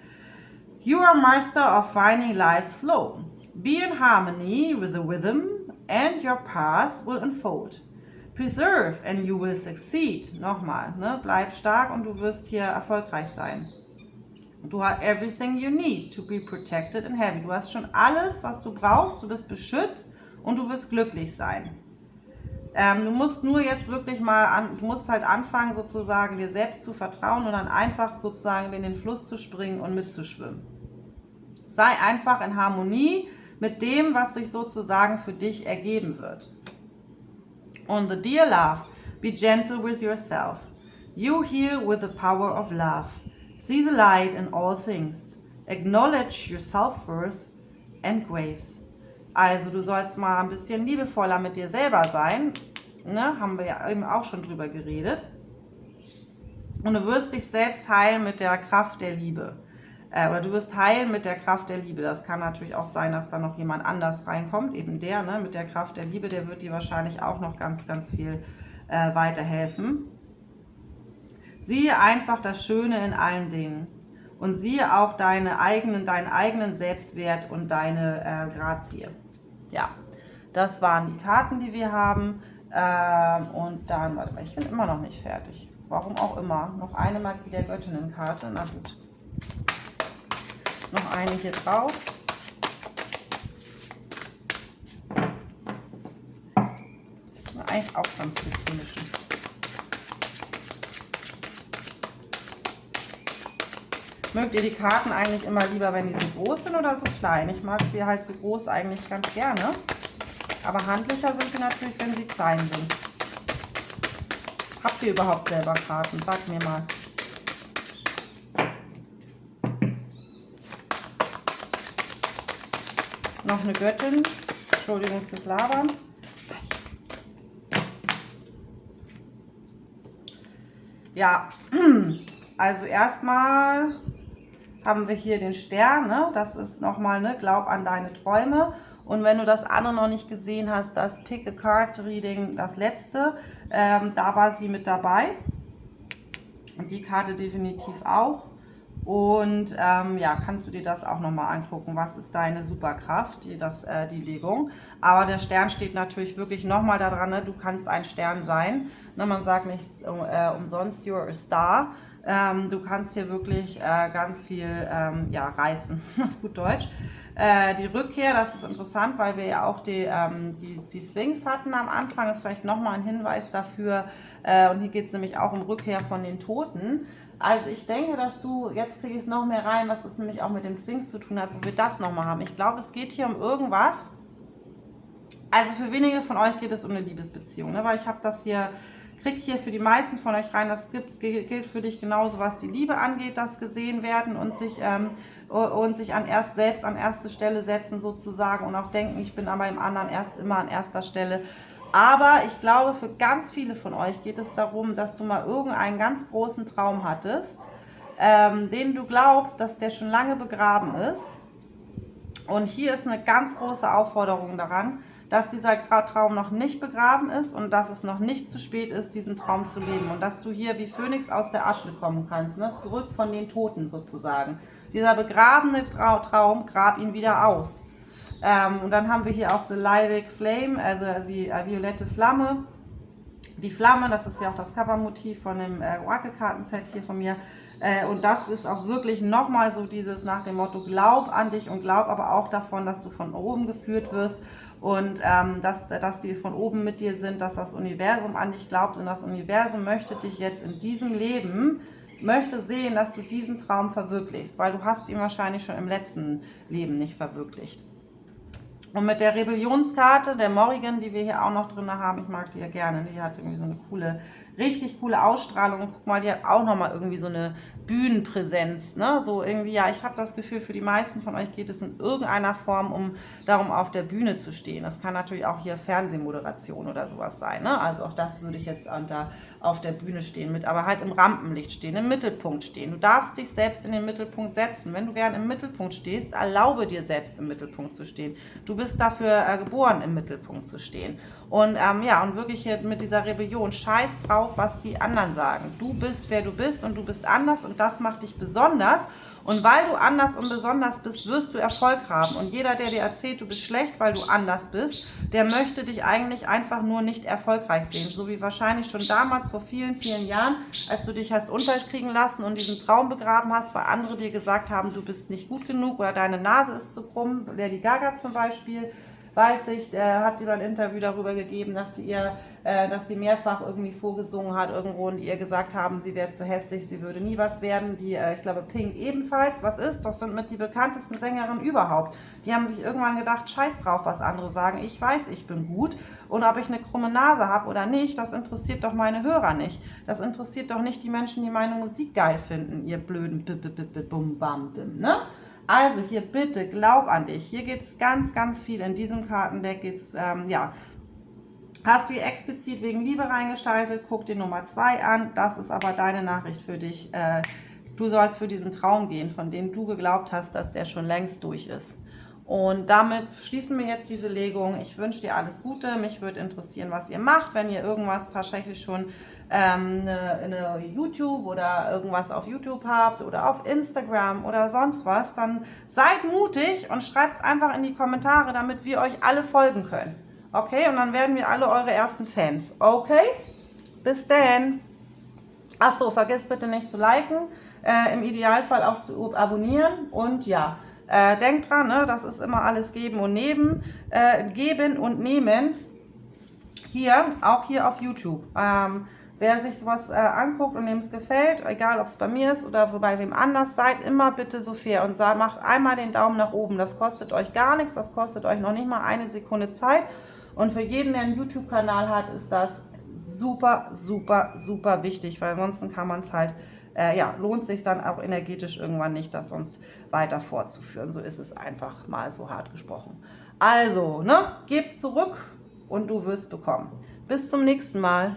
You are master of finding life slow. Be in harmony with the rhythm and your path will unfold. Preserve and you will succeed. Nochmal, ne? Bleib stark und du wirst hier erfolgreich sein. Du hast everything you need to be protected and happy. Du hast schon alles, was du brauchst. Du bist beschützt und du wirst glücklich sein. Du musst nur jetzt wirklich du musst halt anfangen sozusagen dir selbst zu vertrauen und dann einfach sozusagen in den Fluss zu springen und mitzuschwimmen. Sei einfach in Harmonie mit dem, was sich sozusagen für dich ergeben wird. Und the dear love, be gentle with yourself. You heal with the power of love. See the light in all things. Acknowledge your self-worth. and Grace. Also du sollst mal ein bisschen liebevoller mit dir selber sein. Ne? Haben wir ja eben auch schon drüber geredet. Und du wirst dich selbst heilen mit der Kraft der Liebe. Oder du wirst heilen mit der Kraft der Liebe. Das kann natürlich auch sein, dass da noch jemand anders reinkommt. Eben der, ne, mit der Kraft der Liebe, der wird dir wahrscheinlich auch noch ganz, ganz viel weiterhelfen. Siehe einfach das Schöne in allen Dingen. Und siehe auch deinen eigenen Selbstwert und deine Grazie. Ja, das waren die Karten, die wir haben. Und dann, warte mal, ich bin immer noch nicht fertig. Warum auch immer. Noch eine Magie der Göttinnenkarte. Na gut. Noch eine hier drauf. Na, eigentlich auch ganz gut zu mischen. Mögt ihr die Karten eigentlich immer lieber, wenn die so groß sind oder so klein? Ich mag sie halt so groß eigentlich ganz gerne. Aber handlicher sind sie natürlich, wenn sie klein sind. Habt ihr überhaupt selber Karten? Sagt mir mal. Noch eine Göttin. Entschuldigung fürs Labern. Ja, also erstmal haben wir hier den Stern. Ne? Das ist nochmal, ne? Glaub an deine Träume. Und wenn du das andere noch nicht gesehen hast, das Pick a Card Reading, das letzte, da war sie mit dabei. Und die Karte definitiv auch. Und ja, kannst du dir das auch nochmal angucken. Was ist deine Superkraft, die Legung. Aber der Stern steht natürlich wirklich nochmal da dran, ne? Du kannst ein Stern sein. Ne? Man sagt nicht umsonst, you're a star. Du kannst hier wirklich ganz viel ja, reißen, auf gut Deutsch. Die Rückkehr, das ist interessant, weil wir ja auch die Sphinx hatten am Anfang. Das ist vielleicht nochmal ein Hinweis dafür. Und hier geht es nämlich auch um Rückkehr von den Toten. Also ich denke, dass du, jetzt kriege ich es noch mehr rein, was es nämlich auch mit dem Sphinx zu tun hat, wo wir das nochmal haben. Ich glaube, es geht hier um irgendwas. Also für wenige von euch geht es um eine Liebesbeziehung, ne? Weil ich habe das hier, kriege hier für die meisten von euch rein, das gilt für dich genauso, was die Liebe angeht, das gesehen werden und sich selbst an erste Stelle setzen sozusagen und auch denken, ich bin aber im anderen immer an erster Stelle. Aber ich glaube, für ganz viele von euch geht es darum, dass du mal irgendeinen ganz großen Traum hattest, den du glaubst, dass der schon lange begraben ist. Und hier ist eine ganz große Aufforderung daran, dass dieser Traum noch nicht begraben ist und dass es noch nicht zu spät ist, diesen Traum zu leben. Und dass du hier wie Phönix aus der Asche kommen kannst, ne? Zurück von den Toten sozusagen. Dieser begrabene Traum, grab ihn wieder aus. Und dann haben wir hier auch The Lilac Flame, also die violette Flamme. Die Flamme, das ist ja auch das Covermotiv von dem Orakelkartenset hier von mir. Und das ist auch wirklich nochmal so dieses nach dem Motto, glaub an dich und glaub aber auch davon, dass du von oben geführt wirst und dass die von oben mit dir sind, dass das Universum an dich glaubt und das Universum möchte dich jetzt in diesem Leben, möchte sehen, dass du diesen Traum verwirklichst, weil du hast ihn wahrscheinlich schon im letzten Leben nicht verwirklicht. Und mit der Rebellionskarte, der Morrigan, die wir hier auch noch drin haben, ich mag die ja gerne, die hat irgendwie so eine coole, richtig coole Ausstrahlung. Und guck mal, die hat auch nochmal irgendwie so eine Bühnenpräsenz, ne? So irgendwie, ja, ich habe das Gefühl, für die meisten von euch geht es in irgendeiner Form darum, auf der Bühne zu stehen. Das kann natürlich auch hier Fernsehmoderation oder sowas sein, ne? Also auch das würde ich jetzt auf der Bühne stehen mit, aber halt im Rampenlicht stehen, im Mittelpunkt stehen. Du darfst dich selbst in den Mittelpunkt setzen. Wenn du gern im Mittelpunkt stehst, erlaube dir selbst im Mittelpunkt zu stehen. Du bist dafür geboren, im Mittelpunkt zu stehen. Und ja, und wirklich hier mit dieser Rebellion, scheiß drauf, was die anderen sagen. Du bist, wer du bist und du bist anders und das macht dich besonders. Und weil du anders und besonders bist, wirst du Erfolg haben. Und jeder, der dir erzählt, du bist schlecht, weil du anders bist, der möchte dich eigentlich einfach nur nicht erfolgreich sehen. So wie wahrscheinlich schon damals, vor vielen, vielen Jahren, als du dich hast unterkriegen lassen und diesen Traum begraben hast, weil andere dir gesagt haben, du bist nicht gut genug oder deine Nase ist zu krumm. Lady Gaga zum Beispiel, weiß ich, hat dir ein Interview darüber gegeben, dass sie mehrfach irgendwie vorgesungen hat irgendwo und ihr gesagt haben, sie wäre zu hässlich, sie würde nie was werden. Ich glaube Pink ebenfalls. Was ist? Das sind mit die bekanntesten Sängerinnen überhaupt. Die haben sich irgendwann gedacht, scheiß drauf, was andere sagen. Ich weiß, ich bin gut. Und ob ich eine krumme Nase habe oder nicht, das interessiert doch meine Hörer nicht. Das interessiert doch nicht die Menschen, die meine Musik geil finden, ihr blöden Bum Bam Bim, ne? Also hier bitte, glaub an dich. Hier geht es ganz, ganz viel. In diesem Kartendeck geht es, ja, hast du hier explizit wegen Liebe reingeschaltet, guck dir Nummer 2 an. Das ist aber deine Nachricht für dich. Du sollst für diesen Traum gehen, von dem du geglaubt hast, dass der schon längst durch ist. Und damit schließen wir jetzt diese Legung. Ich wünsche dir alles Gute. Mich würde interessieren, was ihr macht. Wenn ihr irgendwas tatsächlich schon eine YouTube oder irgendwas auf YouTube habt oder auf Instagram oder sonst was, dann seid mutig und schreibt es einfach in die Kommentare, damit wir euch alle folgen können. Okay? Und dann werden wir alle eure ersten Fans. Okay? Bis dann. Achso, vergiss bitte nicht zu liken. Im Idealfall auch zu abonnieren. Und ja, denkt dran, ne, das ist immer alles geben und nehmen. Geben und nehmen. Hier, auch hier auf YouTube. Wer sich sowas anguckt und dem es gefällt, egal ob es bei mir ist oder bei wem anders, seid immer bitte so fair und macht einmal den Daumen nach oben. Das kostet euch gar nichts, das kostet euch noch nicht mal eine Sekunde Zeit. Und für jeden, der einen YouTube-Kanal hat, ist das super, super, super wichtig, weil ansonsten kann man es halt, ja, lohnt sich dann auch energetisch irgendwann nicht, das sonst weiter fortzuführen. So ist es einfach mal so hart gesprochen. Also, ne, gebt zurück und du wirst bekommen. Bis zum nächsten Mal.